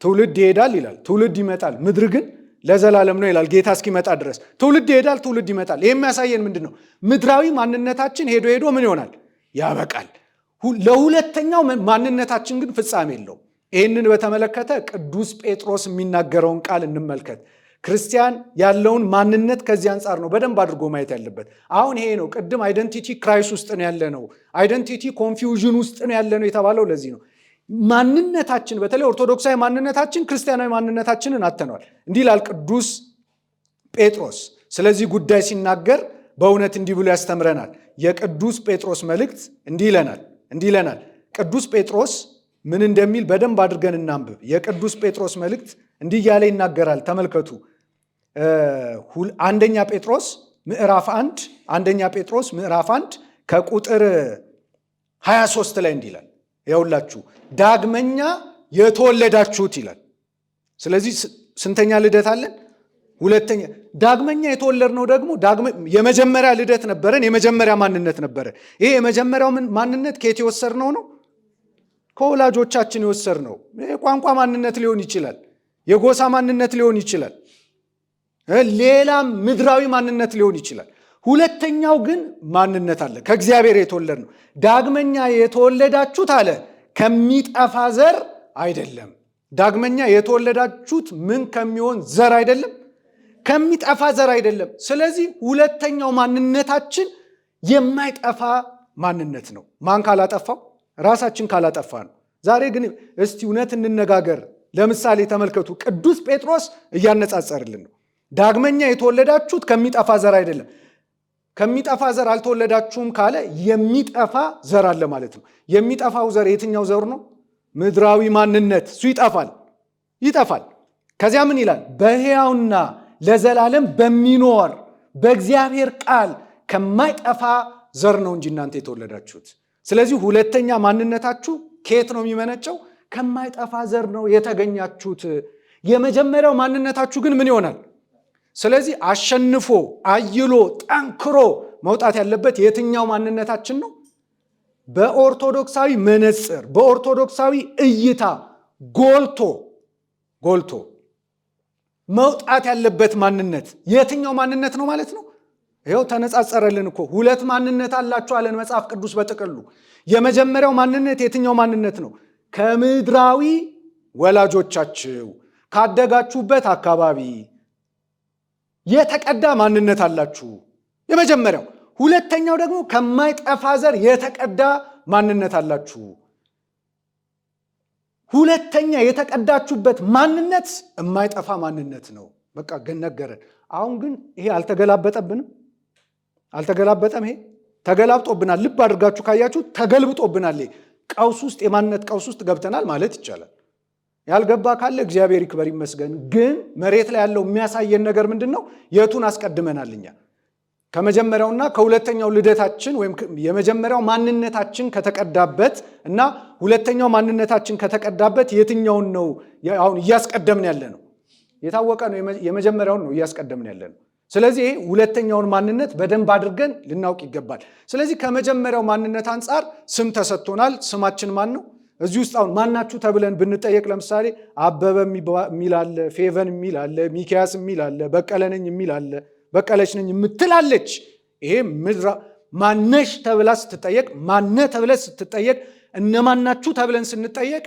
ትውልድ ይሄዳል ይላል፣ ትውልድ ይመጣል። ምድር ግን ለዘላለም ነው ይላል፣ ጌታ እስኪመጣ ድረስ። ትውልድ ይሄዳል፣ ትውልድ ይመጣል። ይህ የሚያሳየን ምንድን ነው? ምድራዊ ማንነታችን ሄዶ ሄዶ ምን ይሆናል? ያበቃል። ለሁለተኛው ማንነታችን ግን ፍጻሜ የለውም። ይህንን በተመለከተ ቅዱስ ጴጥሮስ የሚናገረውን ቃል እንመልከት። ክርስቲያን ያለውን ማንነት ከዚህ አንጻር ነው በደንብ አድርጎ ማየት ያለበት። አሁን ይሄ ነው ቅድም አይደንቲቲ ክራይስ ውስጥ ነው ያለ ነው፣ አይደንቲቲ ኮንፊውዥን ውስጥ ነው ያለ ነው የተባለው ለዚህ ነው። ማንነታችን በተለይ ኦርቶዶክሳዊ ማንነታችን ክርስቲያናዊ ማንነታችንን አተነዋል። እንዲህ ይላል ቅዱስ ጴጥሮስ ስለዚህ ጉዳይ ሲናገር በእውነት እንዲህ ብሎ ያስተምረናል። የቅዱስ ጴጥሮስ መልእክት እንዲህ ይለናል። ቅዱስ ጴጥሮስ ምን እንደሚል በደንብ አድርገን እናንብብ። የቅዱስ ጴጥሮስ መልእክት እንዲህ እያለ ይናገራል። ተመልከቱ። አንደኛ ጴጥሮስ ምዕራፍ 1 ከቁጥር 23 ላይ እንዲህ ይላል። ያውላችሁ ዳግመኛ የተወለዳችሁት ይላል። ስለዚህ ስንተኛ ልደት አለን? ሁለተኛ። ዳግመኛ የተወለድነው ደግሞ የመጀመሪያ ልደት ነበረን፣ የመጀመሪያ ማንነት ነበረን። ይሄ የመጀመሪያው ማንነት ከየት የወሰድነው ነው? ከወላጆቻችን የወሰድነው። የቋንቋ ማንነት ሊሆን ይችላል፣ የጎሳ ማንነት ሊሆን ይችላል፣ ሌላም ምድራዊ ማንነት ሊሆን ይችላል። ሁለተኛው ግን ማንነት አለ፣ ከእግዚአብሔር የተወለድነው። ዳግመኛ የተወለዳችሁት አለ ከሚጠፋ ዘር አይደለም። ዳግመኛ የተወለዳችሁት ምን ከሚሆን ዘር አይደለም? ከሚጠፋ ዘር አይደለም። ስለዚህ ሁለተኛው ማንነታችን የማይጠፋ ማንነት ነው። ማን ካላጠፋው? ራሳችን ካላጠፋ ነው። ዛሬ ግን እስቲ እውነት እንነጋገር። ለምሳሌ ተመልከቱ፣ ቅዱስ ጴጥሮስ እያነጻጸርልን ነው። ዳግመኛ የተወለዳችሁት ከሚጠፋ ዘር አይደለም። ከሚጠፋ ዘር አልተወለዳችሁም ካለ የሚጠፋ ዘር አለ ማለት ነው። የሚጠፋው ዘር የትኛው ዘር ነው? ምድራዊ ማንነት። እሱ ይጠፋል። ከዚያ ምን ይላል? በሕያውና ለዘላለም በሚኖር በእግዚአብሔር ቃል ከማይጠፋ ዘር ነው እንጂ እናንተ የተወለዳችሁት። ስለዚህ ሁለተኛ ማንነታችሁ ከየት ነው የሚመነጨው? ከማይጠፋ ዘር ነው የተገኛችሁት። የመጀመሪያው ማንነታችሁ ግን ምን ይሆናል? ስለዚህ አሸንፎ አይሎ ጠንክሮ መውጣት ያለበት የትኛው ማንነታችን ነው? በኦርቶዶክሳዊ መነጽር፣ በኦርቶዶክሳዊ እይታ ጎልቶ መውጣት ያለበት ማንነት የትኛው ማንነት ነው ማለት ነው? ይኸው ተነጻጸረልን እኮ። ሁለት ማንነት አላችሁ አለን መጽሐፍ ቅዱስ በጥቅሉ። የመጀመሪያው ማንነት የትኛው ማንነት ነው? ከምድራዊ ወላጆቻችሁ ካደጋችሁበት አካባቢ የተቀዳ ማንነት አላችሁ፣ የመጀመሪያው። ሁለተኛው ደግሞ ከማይጠፋ ዘር የተቀዳ ማንነት አላችሁ። ሁለተኛ የተቀዳችሁበት ማንነት የማይጠፋ ማንነት ነው። በቃ ግን ነገረን። አሁን ግን ይሄ አልተገላበጠብንም? አልተገላበጠም? ይሄ ተገላብጦብናል። ልብ አድርጋችሁ ካያችሁ ተገልብጦብናል። ቀውስ ውስጥ፣ የማንነት ቀውስ ውስጥ ገብተናል ማለት ይቻላል። ያልገባ ካለ እግዚአብሔር ይክበር ይመስገን። ግን መሬት ላይ ያለው የሚያሳየን ነገር ምንድን ነው? የቱን አስቀድመናል እኛ? ከመጀመሪያውና ከሁለተኛው ልደታችን ወይም የመጀመሪያው ማንነታችን ከተቀዳበት እና ሁለተኛው ማንነታችን ከተቀዳበት የትኛውን ነው አሁን እያስቀደምን ያለ ነው? የታወቀ ነው። የመጀመሪያውን ነው እያስቀደምን ያለ ነው። ስለዚህ ሁለተኛውን ማንነት በደንብ አድርገን ልናውቅ ይገባል። ስለዚህ ከመጀመሪያው ማንነት አንጻር ስም ተሰጥቶናል። ስማችን ማን ነው? እዚህ ውስጥ አሁን ማናችሁ ተብለን ብንጠየቅ ለምሳሌ አበበ የሚል አለ፣ ፌቨን የሚል አለ፣ ሚኪያስ የሚል አለ፣ በቀለ ነኝ የሚል አለ፣ በቀለች ነኝ የምትላለች። ይሄ ምድራ ማነሽ ተብላ ስትጠየቅ፣ ማነ ተብለ ስትጠየቅ፣ እነማናችሁ ተብለን ስንጠየቅ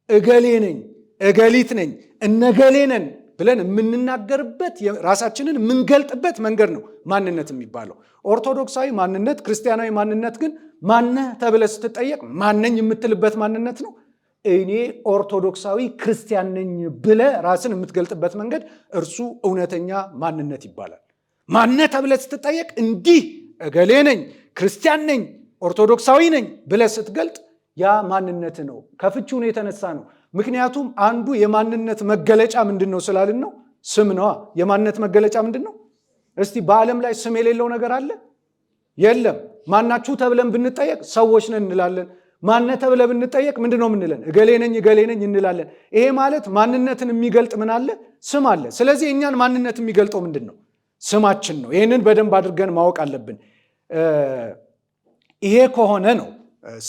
እገሌ ነኝ፣ እገሊት ነኝ፣ እነገሌ ነን ብለን የምንናገርበት ራሳችንን የምንገልጥበት መንገድ ነው ማንነት የሚባለው። ኦርቶዶክሳዊ ማንነት፣ ክርስቲያናዊ ማንነት ግን ማነ ተብለ ስትጠየቅ ማነኝ የምትልበት ማንነት ነው። እኔ ኦርቶዶክሳዊ ክርስቲያን ነኝ ብለ ራስን የምትገልጥበት መንገድ እርሱ እውነተኛ ማንነት ይባላል። ማነ ተብለ ስትጠየቅ እንዲህ እገሌ ነኝ፣ ክርስቲያን ነኝ፣ ኦርቶዶክሳዊ ነኝ ብለ ስትገልጥ ያ ማንነት ነው። ከፍቺው ነው የተነሳ ነው። ምክንያቱም አንዱ የማንነት መገለጫ ምንድን ነው ስላልን ነው? ስም ነዋ። የማንነት መገለጫ ምንድን ነው? እስቲ በዓለም ላይ ስም የሌለው ነገር አለ? የለም። ማናችሁ ተብለን ብንጠየቅ ሰዎች ነን እንላለን። ማነ ተብለ ብንጠየቅ ምንድን ነው ምንለን? እገሌ ነኝ እገሌ ነኝ እንላለን። ይሄ ማለት ማንነትን የሚገልጥ ምን አለ? ስም አለ። ስለዚህ እኛን ማንነት የሚገልጠው ምንድን ነው? ስማችን ነው። ይህንን በደንብ አድርገን ማወቅ አለብን። ይሄ ከሆነ ነው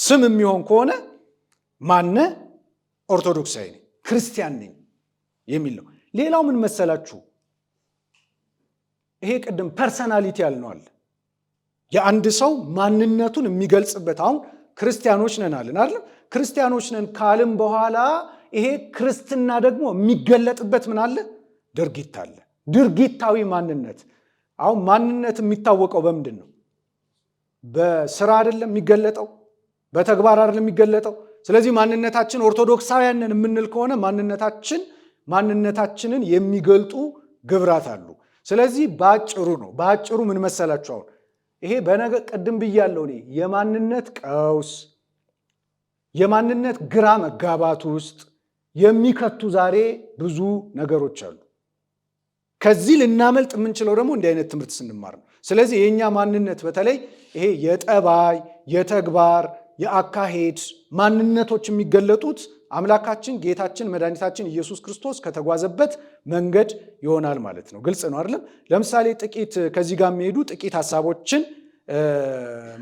ስም የሚሆን ከሆነ ማነ ኦርቶዶክሳዊ ነኝ፣ ክርስቲያን ነኝ የሚል ነው። ሌላው ምን መሰላችሁ? ይሄ ቅድም ፐርሰናሊቲ ያልነዋል። የአንድ ሰው ማንነቱን የሚገልጽበት። አሁን ክርስቲያኖች ነን አለን አይደል? ክርስቲያኖች ነን ካልም በኋላ ይሄ ክርስትና ደግሞ የሚገለጥበት ምን አለ? ድርጊት አለ። ድርጊታዊ ማንነት። አሁን ማንነት የሚታወቀው በምንድን ነው? በስራ አይደለም የሚገለጠው፣ በተግባር አይደለም የሚገለጠው። ስለዚህ ማንነታችን ኦርቶዶክሳውያንን የምንል ከሆነ ማንነታችንን የሚገልጡ ግብራት አሉ። ስለዚህ በአጭሩ ነው። በአጭሩ ምን መሰላችሁ? አሁን ይሄ ቅድም ብያለሁ እኔ የማንነት ቀውስ፣ የማንነት ግራ መጋባት ውስጥ የሚከቱ ዛሬ ብዙ ነገሮች አሉ። ከዚህ ልናመልጥ የምንችለው ደግሞ እንዲህ አይነት ትምህርት ስንማር ነው። ስለዚህ የኛ ማንነት በተለይ ይሄ የጠባይ፣ የተግባር፣ የአካሄድ ማንነቶች የሚገለጡት አምላካችን ጌታችን መድኃኒታችን ኢየሱስ ክርስቶስ ከተጓዘበት መንገድ ይሆናል ማለት ነው። ግልጽ ነው አይደለም? ለምሳሌ ጥቂት ከዚህ ጋር የሚሄዱ ጥቂት ሐሳቦችን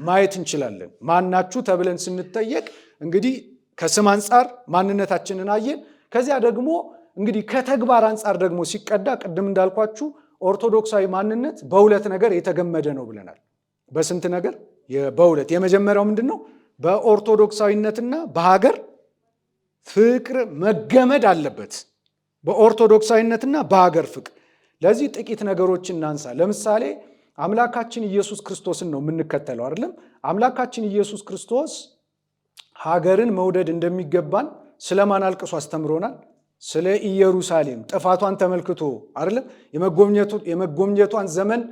ማየት እንችላለን። ማናችሁ ተብለን ስንጠየቅ እንግዲህ ከስም አንጻር ማንነታችንን አየን። ከዚያ ደግሞ እንግዲህ ከተግባር አንጻር ደግሞ ሲቀዳ ቅድም እንዳልኳችሁ ኦርቶዶክሳዊ ማንነት በሁለት ነገር የተገመደ ነው ብለናል። በስንት ነገር? በሁለት። የመጀመሪያው ምንድን ነው? በኦርቶዶክሳዊነትና በሀገር ፍቅር መገመድ አለበት። በኦርቶዶክሳዊነትና በሀገር ፍቅር። ለዚህ ጥቂት ነገሮችን እናንሳ። ለምሳሌ አምላካችን ኢየሱስ ክርስቶስን ነው የምንከተለው አይደለም? አምላካችን ኢየሱስ ክርስቶስ ሀገርን መውደድ እንደሚገባን ስለማን አልቅሶ አስተምሮናል? ስለ ኢየሩሳሌም ጥፋቷን ተመልክቶ አይደለም? የመጎብኘቷን ዘመን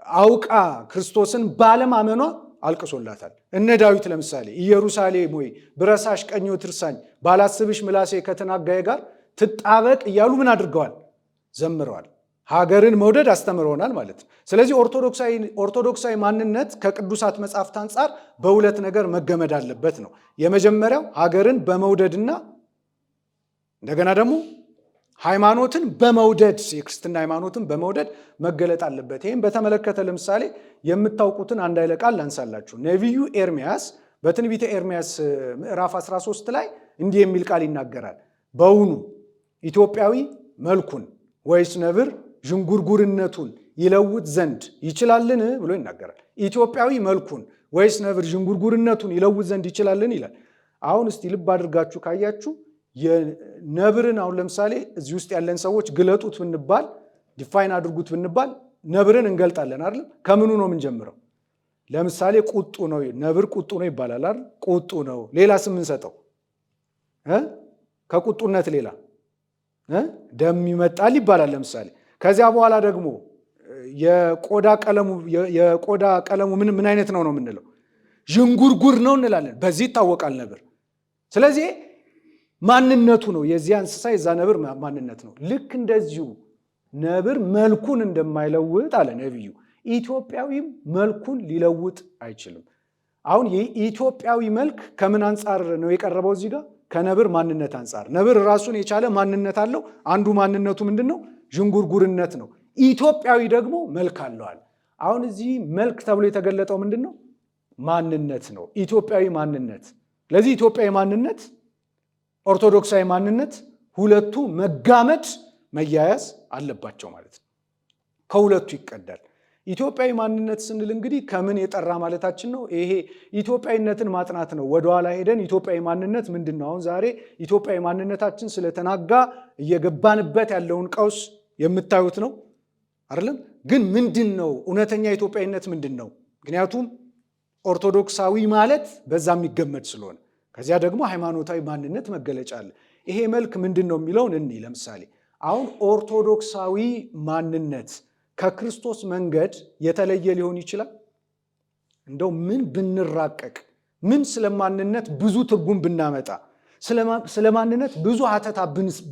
አውቃ ክርስቶስን ባለማመኗ አልቅሶላታል። እነ ዳዊት ለምሳሌ ኢየሩሳሌም ሆይ ብረሳሽ ቀኞ ትርሳኝ፣ ባላስብሽ ምላሴ ከተናጋዬ ጋር ትጣበቅ እያሉ ምን አድርገዋል? ዘምረዋል። ሀገርን መውደድ አስተምረውናል ማለት ነው። ስለዚህ ኦርቶዶክሳዊ ማንነት ከቅዱሳት መጻሕፍት አንጻር በሁለት ነገር መገመድ አለበት ነው። የመጀመሪያው ሀገርን በመውደድና እንደገና ደግሞ ሃይማኖትን በመውደድ የክርስትና ሃይማኖትን በመውደድ መገለጥ አለበት። ይህም በተመለከተ ለምሳሌ የምታውቁትን አንድ ኃይለ ቃል ላንሳላችሁ። ነቢዩ ኤርምያስ በትንቢተ ኤርምያስ ምዕራፍ 13 ላይ እንዲህ የሚል ቃል ይናገራል። በውኑ ኢትዮጵያዊ መልኩን ወይስ ነብር ዥንጉርጉርነቱን ይለውጥ ዘንድ ይችላልን ብሎ ይናገራል። ኢትዮጵያዊ መልኩን ወይስ ነብር ዥንጉርጉርነቱን ይለውጥ ዘንድ ይችላልን ይላል። አሁን እስቲ ልብ አድርጋችሁ ካያችሁ የነብርን አሁን ለምሳሌ እዚህ ውስጥ ያለን ሰዎች ግለጡት ብንባል ዲፋይን አድርጉት ብንባል ነብርን እንገልጣለን አይደል? ከምኑ ነው የምንጀምረው? ለምሳሌ ቁጡ ነው፣ ነብር ቁጡ ነው ይባላል አይደል? ቁጡ ነው። ሌላ ስም እንሰጠው ከቁጡነት ሌላ ደም ይመጣል ይባላል ለምሳሌ። ከዚያ በኋላ ደግሞ የቆዳ ቀለሙ ምን አይነት ነው የምንለው? ዥንጉርጉር ነው እንላለን። በዚህ ይታወቃል ነብር። ስለዚህ ማንነቱ ነው የዚያ እንስሳ የዛ ነብር ማንነት ነው። ልክ እንደዚሁ ነብር መልኩን እንደማይለውጥ አለ ነቢዩ፣ ኢትዮጵያዊም መልኩን ሊለውጥ አይችልም። አሁን የኢትዮጵያዊ መልክ ከምን አንጻር ነው የቀረበው እዚህ ጋር? ከነብር ማንነት አንጻር። ነብር ራሱን የቻለ ማንነት አለው። አንዱ ማንነቱ ምንድን ነው? ዥንጉርጉርነት ነው። ኢትዮጵያዊ ደግሞ መልክ አለዋል። አሁን እዚህ መልክ ተብሎ የተገለጠው ምንድን ነው? ማንነት ነው፣ ኢትዮጵያዊ ማንነት። ለዚህ ኢትዮጵያዊ ማንነት፣ ኦርቶዶክሳዊ ማንነት ሁለቱ መጋመድ መያያዝ አለባቸው ማለት ነው። ከሁለቱ ይቀዳል። ኢትዮጵያዊ ማንነት ስንል እንግዲህ ከምን የጠራ ማለታችን ነው? ይሄ ኢትዮጵያዊነትን ማጥናት ነው። ወደኋላ ሄደን ኢትዮጵያዊ ማንነት ምንድን ነው? አሁን ዛሬ ኢትዮጵያዊ ማንነታችን ስለተናጋ እየገባንበት ያለውን ቀውስ የምታዩት ነው አይደለም? ግን ምንድን ነው እውነተኛ ኢትዮጵያዊነት ምንድን ነው? ምክንያቱም ኦርቶዶክሳዊ ማለት በዛ የሚገመድ ስለሆነ፣ ከዚያ ደግሞ ሃይማኖታዊ ማንነት መገለጫ አለ። ይሄ መልክ ምንድን ነው የሚለውን እኔ ለምሳሌ አሁን ኦርቶዶክሳዊ ማንነት ከክርስቶስ መንገድ የተለየ ሊሆን ይችላል? እንደው ምን ብንራቀቅ፣ ምን ስለማንነት ብዙ ትርጉም ብናመጣ፣ ስለማንነት ብዙ ሀተታ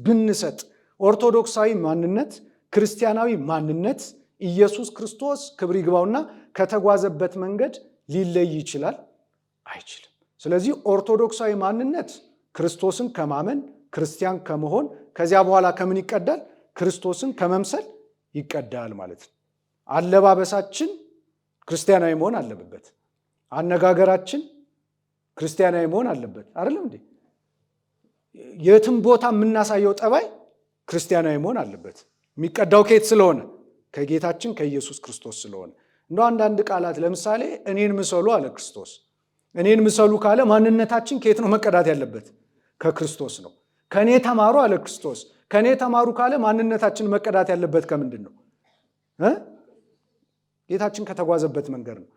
ብንሰጥ፣ ኦርቶዶክሳዊ ማንነት፣ ክርስቲያናዊ ማንነት ኢየሱስ ክርስቶስ ክብር ይግባውና ከተጓዘበት መንገድ ሊለይ ይችላል? አይችልም። ስለዚህ ኦርቶዶክሳዊ ማንነት ክርስቶስን ከማመን ክርስቲያን ከመሆን ከዚያ በኋላ ከምን ይቀዳል? ክርስቶስን ከመምሰል ይቀዳል ማለት ነው። አለባበሳችን ክርስቲያናዊ መሆን አለበት። አነጋገራችን ክርስቲያናዊ መሆን አለበት። አይደለም እንዴ? የትም ቦታ የምናሳየው ጠባይ ክርስቲያናዊ መሆን አለበት። የሚቀዳው ከየት ስለሆነ? ከጌታችን ከኢየሱስ ክርስቶስ ስለሆነ። እንደ አንዳንድ ቃላት ለምሳሌ እኔን ምሰሉ አለ ክርስቶስ። እኔን ምሰሉ ካለ ማንነታችን ከየት ነው መቀዳት ያለበት? ከክርስቶስ ነው። ከኔ ተማሩ አለ ክርስቶስ። ከኔ ተማሩ ካለ ማንነታችን መቀዳት ያለበት ከምንድን ነው? ጌታችን ከተጓዘበት መንገድ ነው።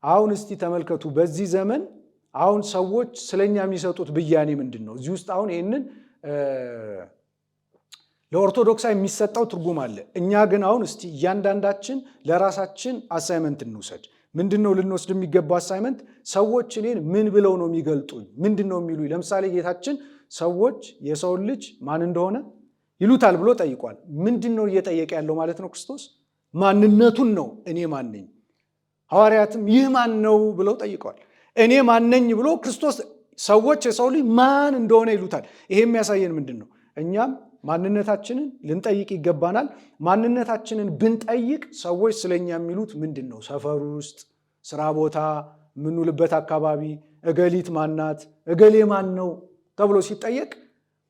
አሁን እስቲ ተመልከቱ፣ በዚህ ዘመን አሁን ሰዎች ስለኛ የሚሰጡት ብያኔ ምንድን ነው? እዚህ ውስጥ አሁን ይህንን ለኦርቶዶክሳዊ የሚሰጠው ትርጉም አለ። እኛ ግን አሁን እስቲ እያንዳንዳችን ለራሳችን አሳይመንት እንውሰድ። ምንድን ነው ልንወስድ የሚገባው አሳይመንት? ሰዎች እኔን ምን ብለው ነው የሚገልጡኝ? ምንድን ነው የሚሉኝ? ለምሳሌ ጌታችን ሰዎች የሰውን ልጅ ማን እንደሆነ ይሉታል ብሎ ጠይቋል። ምንድን ነው እየጠየቀ ያለው ማለት ነው? ክርስቶስ ማንነቱን ነው። እኔ ማን ነኝ? ሐዋርያትም ይህ ማን ነው ብለው ጠይቀዋል። እኔ ማን ነኝ ብሎ ክርስቶስ ሰዎች የሰው ልጅ ማን እንደሆነ ይሉታል። ይሄ የሚያሳየን ምንድን ነው? እኛም ማንነታችንን ልንጠይቅ ይገባናል። ማንነታችንን ብንጠይቅ ሰዎች ስለኛ የሚሉት ምንድን ነው? ሰፈር ውስጥ፣ ስራ ቦታ፣ የምንውልበት አካባቢ እገሊት ማናት፣ እገሌ ማን ነው ተብሎ ሲጠየቅ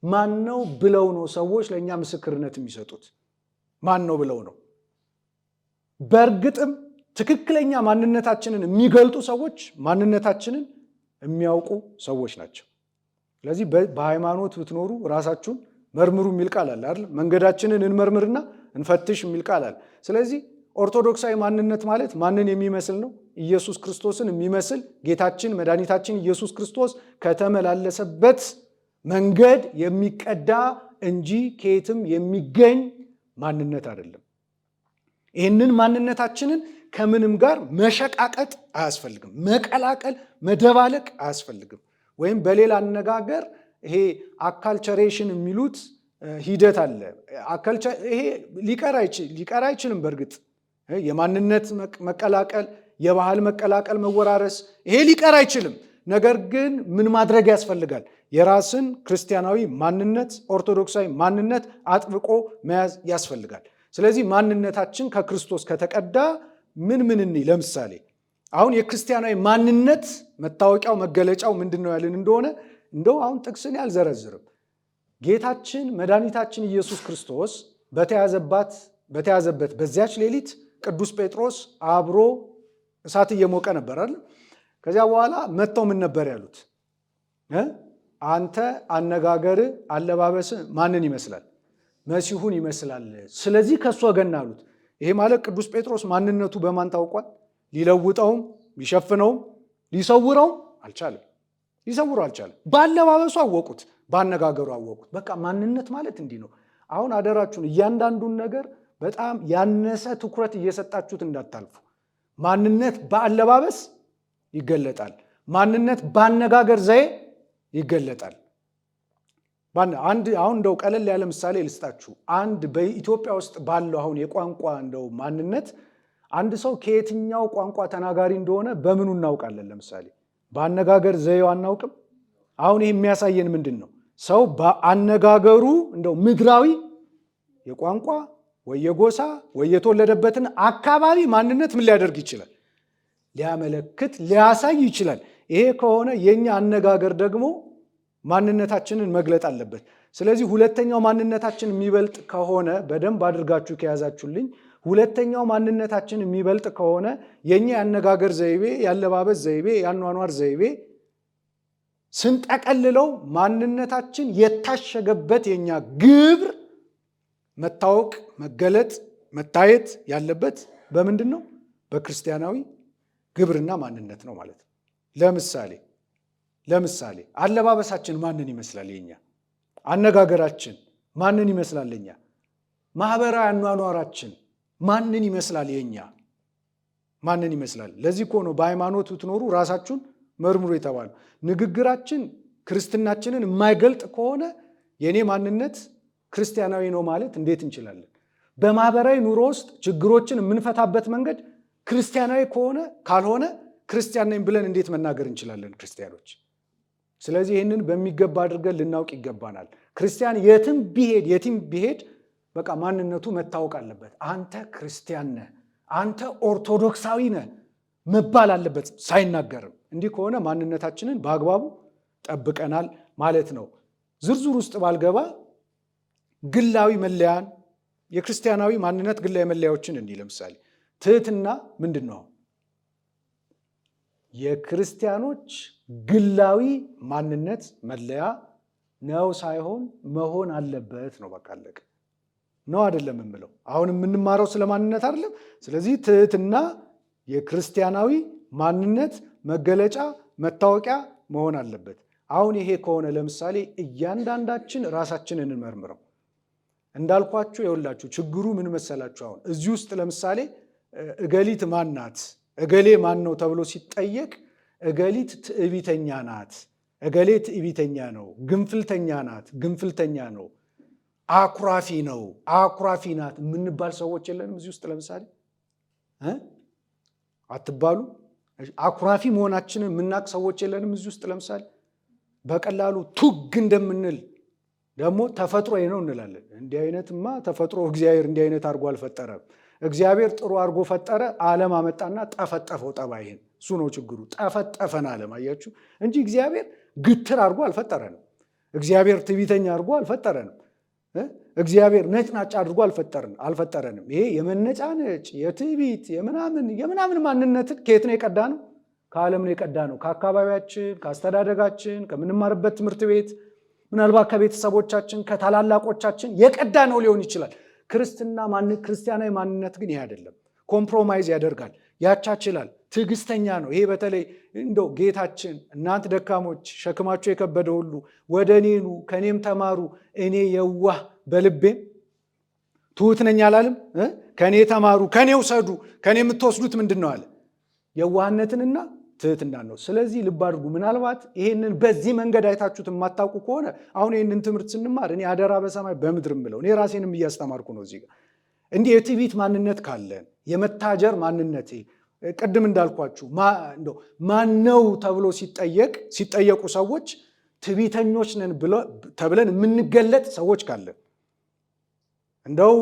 ማን ነው ብለው ነው ሰዎች ለእኛ ምስክርነት የሚሰጡት። ማን ነው ብለው ነው። በእርግጥም ትክክለኛ ማንነታችንን የሚገልጡ ሰዎች ማንነታችንን የሚያውቁ ሰዎች ናቸው። ስለዚህ በሃይማኖት ብትኖሩ ራሳችሁን መርምሩ የሚል ቃል አለ አይደል? መንገዳችንን እንመርምርና እንፈትሽ የሚል ቃል አለ። ስለዚህ ኦርቶዶክሳዊ ማንነት ማለት ማንን የሚመስል ነው? ኢየሱስ ክርስቶስን የሚመስል ጌታችን መድኃኒታችን ኢየሱስ ክርስቶስ ከተመላለሰበት መንገድ የሚቀዳ እንጂ ከየትም የሚገኝ ማንነት አይደለም። ይህንን ማንነታችንን ከምንም ጋር መሸቃቀጥ አያስፈልግም። መቀላቀል፣ መደባለቅ አያስፈልግም። ወይም በሌላ አነጋገር ይሄ አካልቸሬሽን የሚሉት ሂደት አለ። ይሄ ሊቀር አይችልም። በእርግጥ የማንነት መቀላቀል፣ የባህል መቀላቀል፣ መወራረስ ይሄ ሊቀር አይችልም። ነገር ግን ምን ማድረግ ያስፈልጋል? የራስን ክርስቲያናዊ ማንነት፣ ኦርቶዶክሳዊ ማንነት አጥብቆ መያዝ ያስፈልጋል። ስለዚህ ማንነታችን ከክርስቶስ ከተቀዳ ምን ለምሳሌ አሁን የክርስቲያናዊ ማንነት መታወቂያው መገለጫው ምንድን ነው ያልን እንደሆነ እንደው አሁን ጥቅስን ያልዘረዝርም። ጌታችን መድኃኒታችን ኢየሱስ ክርስቶስ በተያዘበት በዚያች ሌሊት ቅዱስ ጴጥሮስ አብሮ እሳት እየሞቀ ነበር አይደል? ከዚያ በኋላ መጥተው ምን ነበር ያሉት? አንተ አነጋገር፣ አለባበስ ማንን ይመስላል? መሲሁን ይመስላል። ስለዚህ ከሱ ወገን አሉት። ይሄ ማለት ቅዱስ ጴጥሮስ ማንነቱ በማን ታውቋል? ሊለውጠውም ሊሸፍነውም ሊሰውረውም አልቻለም። በአለባበሱ አወቁት፣ በአነጋገሩ አወቁት። በቃ ማንነት ማለት እንዲህ ነው። አሁን አደራችሁን እያንዳንዱን ነገር በጣም ያነሰ ትኩረት እየሰጣችሁት እንዳታልፉ። ማንነት በአለባበስ ይገለጣል። ማንነት በአነጋገር ዘዬ ይገለጣል። አሁን እንደው ቀለል ያለ ምሳሌ ልስጣችሁ። አንድ በኢትዮጵያ ውስጥ ባለው አሁን የቋንቋ እንደው ማንነት አንድ ሰው ከየትኛው ቋንቋ ተናጋሪ እንደሆነ በምኑ እናውቃለን? ለምሳሌ በአነጋገር ዘዬው አናውቅም? አሁን ይህ የሚያሳየን ምንድን ነው? ሰው በአነጋገሩ እንደው ምድራዊ የቋንቋ ወይ የጎሳ ወይ የተወለደበትን አካባቢ ማንነት ምን ሊያደርግ ይችላል? ሊያመለክት ሊያሳይ ይችላል። ይሄ ከሆነ የኛ አነጋገር ደግሞ ማንነታችንን መግለጥ አለበት። ስለዚህ ሁለተኛው ማንነታችን የሚበልጥ ከሆነ በደንብ አድርጋችሁ ከያዛችሁልኝ፣ ሁለተኛው ማንነታችን የሚበልጥ ከሆነ የኛ የአነጋገር ዘይቤ፣ የአለባበስ ዘይቤ፣ የአኗኗር ዘይቤ ስንጠቀልለው ማንነታችን የታሸገበት የኛ ግብር መታወቅ፣ መገለጥ፣ መታየት ያለበት በምንድን ነው? በክርስቲያናዊ ግብርና ማንነት ነው ማለት ነው። ለምሳሌ አለባበሳችን ማንን ይመስላል? የኛ አነጋገራችን ማንን ይመስላል? የኛ ማህበራዊ አኗኗራችን ማንን ይመስላል? የኛ ማንን ይመስላል? ለዚህ እኮ ነው በሃይማኖት ብትኖሩ ራሳችሁን መርምሩ የተባለው። ንግግራችን ክርስትናችንን የማይገልጥ ከሆነ የኔ ማንነት ክርስቲያናዊ ነው ማለት እንዴት እንችላለን? በማህበራዊ ኑሮ ውስጥ ችግሮችን የምንፈታበት መንገድ ክርስቲያናዊ ካልሆነ ክርስቲያን ነኝ ብለን እንዴት መናገር እንችላለን ክርስቲያኖች? ስለዚህ ይህንን በሚገባ አድርገን ልናውቅ ይገባናል። ክርስቲያን የትም ቢሄድ በቃ ማንነቱ መታወቅ አለበት። አንተ ክርስቲያን ነህ፣ አንተ ኦርቶዶክሳዊ ነህ መባል አለበት ሳይናገርም። እንዲህ ከሆነ ማንነታችንን በአግባቡ ጠብቀናል ማለት ነው። ዝርዝር ውስጥ ባልገባ ግላዊ መለያን የክርስቲያናዊ ማንነት ግላዊ መለያዎችን እንዲህ ለምሳሌ ትህትና ምንድን ነው? የክርስቲያኖች ግላዊ ማንነት መለያ ነው ሳይሆን መሆን አለበት ነው። በቃ አለቀ። ነው አይደለም የምለው። አሁን የምንማረው ስለ ማንነት አይደለም። ስለዚህ ትህትና የክርስቲያናዊ ማንነት መገለጫ መታወቂያ መሆን አለበት። አሁን ይሄ ከሆነ ለምሳሌ እያንዳንዳችን ራሳችንን እንመርምረው። እንዳልኳችሁ የውላችሁ ችግሩ ምን መሰላችሁ? አሁን እዚህ ውስጥ ለምሳሌ እገሊት ማን ናት፣ እገሌ ማን ነው ተብሎ ሲጠየቅ እገሊት ትዕቢተኛ ናት፣ እገሌ ትዕቢተኛ ነው፣ ግንፍልተኛ ናት፣ ግንፍልተኛ ነው፣ አኩራፊ ነው፣ አኩራፊ ናት የምንባል ሰዎች የለንም እዚህ ውስጥ ለምሳሌ አትባሉ? አኩራፊ መሆናችንን የምናውቅ ሰዎች የለንም እዚህ ውስጥ ለምሳሌ በቀላሉ ቱግ እንደምንል ደግሞ ተፈጥሮ ነው እንላለን። እንዲህ አይነትማ ተፈጥሮ እግዚአብሔር እንዲህ አይነት አድርጎ አልፈጠረም። እግዚአብሔር ጥሩ አድርጎ ፈጠረ፣ ዓለም አመጣና ጠፈጠፈው። ጠባይን እሱ ነው ችግሩ። ጠፈጠፈን ዓለም አያችሁ እንጂ እግዚአብሔር ግትር አድርጎ አልፈጠረንም። እግዚአብሔር ትዕቢተኛ አድርጎ አልፈጠረንም። እግዚአብሔር ነጭናጭ አድርጎ አልፈጠረንም። ይሄ የመነጫነጭ የትዕቢት የምናምን ማንነትን ከየት ነው የቀዳ ነው? ከዓለም ነው የቀዳ ነው። ከአካባቢያችን፣ ከአስተዳደጋችን፣ ከምንማርበት ትምህርት ቤት፣ ምናልባት ከቤተሰቦቻችን፣ ከታላላቆቻችን የቀዳ ነው ሊሆን ይችላል። ክርስቲያናዊ ማንነት ግን ይሄ አይደለም። ኮምፕሮማይዝ ያደርጋል፣ ያቻችላል፣ ትዕግስተኛ ነው። ይሄ በተለይ እንደው ጌታችን እናንተ ደካሞች ሸክማችሁ የከበደ ሁሉ ወደ እኔ ኑ ከእኔም ተማሩ እኔ የዋህ በልቤም ትሑት ነኝ አላለም? ከእኔ ተማሩ ከእኔ ውሰዱ። ከእኔ የምትወስዱት ምንድን ነው አለ? የዋህነትንና ትህትናን ነው። ስለዚህ ልብ አድርጉ። ምናልባት ይሄንን በዚህ መንገድ አይታችሁት የማታውቁ ከሆነ አሁን ይህንን ትምህርት ስንማር እኔ አደራ በሰማይ በምድር ምለው እኔ ራሴንም እያስተማርኩ ነው። እዚህ ጋር እንዲህ የትዕቢት ማንነት ካለን የመታጀር ማንነት ቅድም እንዳልኳችሁ ማን ነው ተብሎ ሲጠየቁ ሰዎች ትዕቢተኞች ነን ተብለን የምንገለጥ ሰዎች ካለን፣ እንደው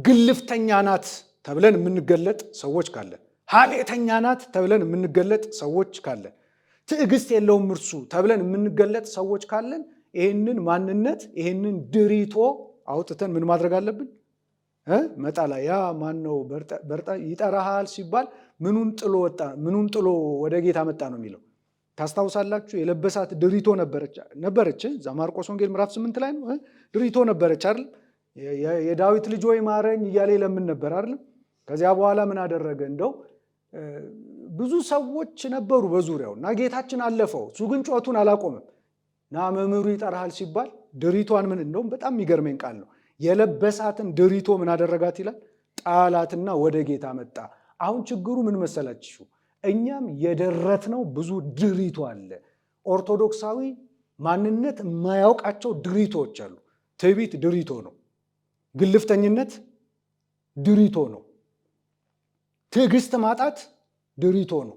ግልፍተኛ ናት ተብለን የምንገለጥ ሰዎች ካለን፣ ኃጢአተኛ ናት ተብለን የምንገለጥ ሰዎች ካለን፣ ትዕግስት የለውም እርሱ ተብለን የምንገለጥ ሰዎች ካለን ይህንን ማንነት ይህንን ድሪቶ አውጥተን ምን ማድረግ አለብን? መጣላ ያ ማን ነው ይጠራሃል ሲባል ምኑን ጥሎ ወደ ጌታ መጣ ነው የሚለው ታስታውሳላችሁ? የለበሳት ድሪቶ ነበረች። እዛ ማርቆስ ወንጌል ምዕራፍ 8 ላይ ነው። ድሪቶ ነበረች አይደል? የዳዊት ልጅ ወይ ማረኝ እያለ ለምን ነበር አይደል? ከዚያ በኋላ ምን አደረገ? እንደው ብዙ ሰዎች ነበሩ በዙሪያው እና ጌታችን አለፈው። እሱ ግን ጮቱን አላቆመም እና መምህሩ ይጠራሃል ሲባል ድሪቷን እንደውም በጣም የሚገርመኝ ቃል ነው። የለበሳትን ድሪቶ ምን አደረጋት ይላል? ጣላትና ወደ ጌታ መጣ። አሁን ችግሩ ምን መሰላችሁ? እኛም የደረትነው ብዙ ድሪቶ አለ። ኦርቶዶክሳዊ ማንነት የማያውቃቸው ድሪቶች አሉ። ትዕቢት ድሪቶ ነው። ግልፍተኝነት ድሪቶ ነው። ትዕግስት ማጣት ድሪቶ ነው።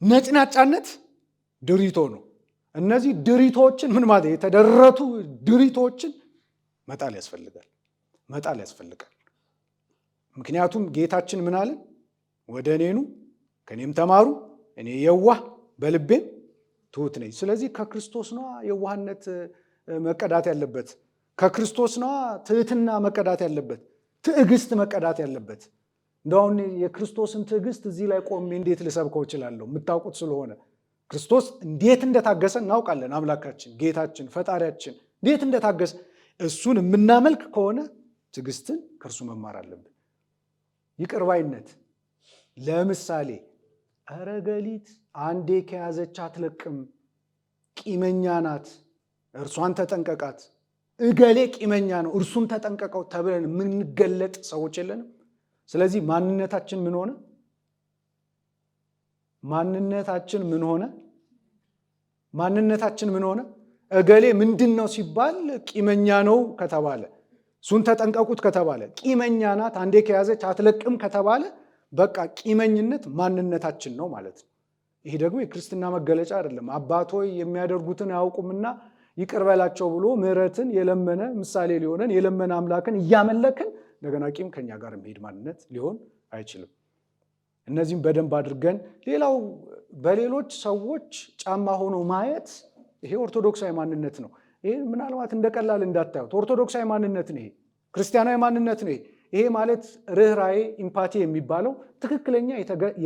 ነጭናጫነት ድሪቶ ነው። እነዚህ ድሪቶችን ምን ማለት የተደረቱ ድሪቶችን መጣል ያስፈልጋል። ምክንያቱም ጌታችን ምን አለ? ወደ እኔ ኑ ከእኔም ተማሩ እኔ የዋህ በልቤም ትሑት ነኝ። ስለዚህ ከክርስቶስ ነዋ የዋህነት መቀዳት ያለበት፣ ከክርስቶስ ነዋ ትህትና መቀዳት ያለበት፣ ትዕግስት መቀዳት ያለበት። እንደውም የክርስቶስን ትዕግስት እዚህ ላይ ቆሜ እንዴት ልሰብከው እችላለሁ? የምታውቁት ስለሆነ ክርስቶስ እንዴት እንደታገሰ እናውቃለን። አምላካችን ጌታችን ፈጣሪያችን እንዴት እንደታገሰ እሱን የምናመልክ ከሆነ ትዕግስትን ከእርሱ መማር አለብን። ይቅር ባይነት ለምሳሌ ኧረ ገሊት አንዴ ከያዘች አትለቅም፣ ቂመኛ ናት፣ እርሷን ተጠንቀቃት፣ እገሌ ቂመኛ ነው እርሱን ተጠንቀቀው ተብለን የምንገለጥ ሰዎች የለንም። ስለዚህ ማንነታችን ምን ሆነ? እገሌ ምንድን ነው ሲባል ቂመኛ ነው ከተባለ፣ እሱን ተጠንቀቁት ከተባለ፣ ቂመኛ ናት አንዴ ከያዘች አትለቅም ከተባለ በቃ ቂመኝነት ማንነታችን ነው ማለት ነው። ይሄ ደግሞ የክርስትና መገለጫ አይደለም። አባቶይ የሚያደርጉትን አያውቁምና ይቅር በላቸው ብሎ ምሕረትን የለመነ ምሳሌ ሊሆነን የለመነ አምላክን እያመለክን እንደገና ቂም ከኛ ጋር የሚሄድ ማንነት ሊሆን አይችልም። እነዚህም በደንብ አድርገን ሌላው በሌሎች ሰዎች ጫማ ሆኖ ማየት ይሄ ኦርቶዶክሳዊ ማንነት ነው። ይሄ ምናልባት እንደቀላል እንዳታዩት ኦርቶዶክሳዊ ማንነት ነው። ይሄ ክርስቲያናዊ ማንነት ነው። ይሄ ማለት ርኅራኄ ኢምፓቲ የሚባለው ትክክለኛ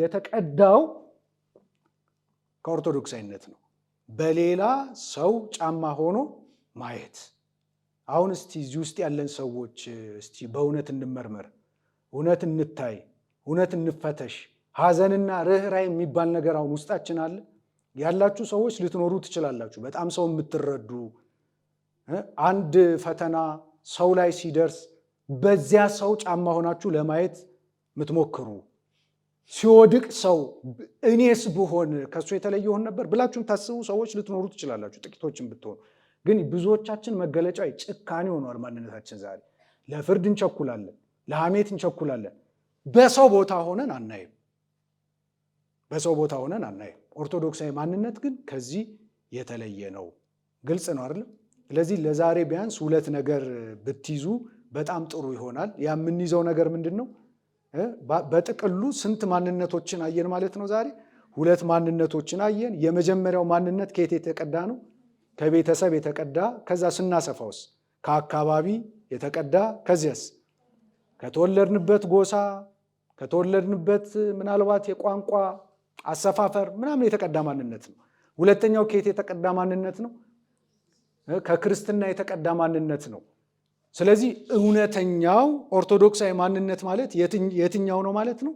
የተቀዳው ከኦርቶዶክሳዊነት ነው። በሌላ ሰው ጫማ ሆኖ ማየት። አሁን እስቲ እዚህ ውስጥ ያለን ሰዎች እስቲ በእውነት እንመርመር፣ እውነት እንታይ፣ እውነት እንፈተሽ። ሐዘንና ርኅራኄ የሚባል ነገር አሁን ውስጣችን አለ? ያላችሁ ሰዎች ልትኖሩ ትችላላችሁ። በጣም ሰው የምትረዱ አንድ ፈተና ሰው ላይ ሲደርስ በዚያ ሰው ጫማ ሆናችሁ ለማየት የምትሞክሩ፣ ሲወድቅ ሰው እኔስ ብሆን ከሱ የተለየ ሆን ነበር ብላችሁ ታስቡ ሰዎች ልትኖሩ ትችላላችሁ፣ ጥቂቶችን ብትሆኑ። ግን ብዙዎቻችን መገለጫ ጭካኔ ሆኗል ማንነታችን። ዛሬ ለፍርድ እንቸኩላለን፣ ለሐሜት እንቸኩላለን። በሰው ቦታ ሆነን አናይም። ኦርቶዶክሳዊ ማንነት ግን ከዚህ የተለየ ነው። ግልጽ ነው አይደል? ስለዚህ ለዛሬ ቢያንስ 2 ነገር ብትይዙ በጣም ጥሩ ይሆናል። ያ የምንይዘው ነገር ምንድን ነው? በጥቅሉ ስንት ማንነቶችን አየን ማለት ነው? ዛሬ 2 ማንነቶችን አየን። የመጀመሪያው ማንነት ከየት የተቀዳ ነው? ከቤተሰብ የተቀዳ። ከዛ ስናሰፋውስ ከአካባቢ የተቀዳ። ከዚያስ ከተወለድንበት ጎሳ፣ ከተወለድንበት ምናልባት የቋንቋ አሰፋፈር ምናምን የተቀዳ ማንነት ነው። ሁለተኛው ከየት የተቀዳ ማንነት ነው? ከክርስትና የተቀዳ ማንነት ነው። ስለዚህ እውነተኛው ኦርቶዶክሳዊ ማንነት ማለት የትኛው ነው ማለት ነው?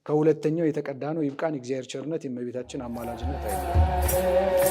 ከሁለተኛው የተቀዳ ነው። ይብቃን። እግዚአብሔር ቸርነት፣ የእመቤታችን አማላጅነት አይደለም።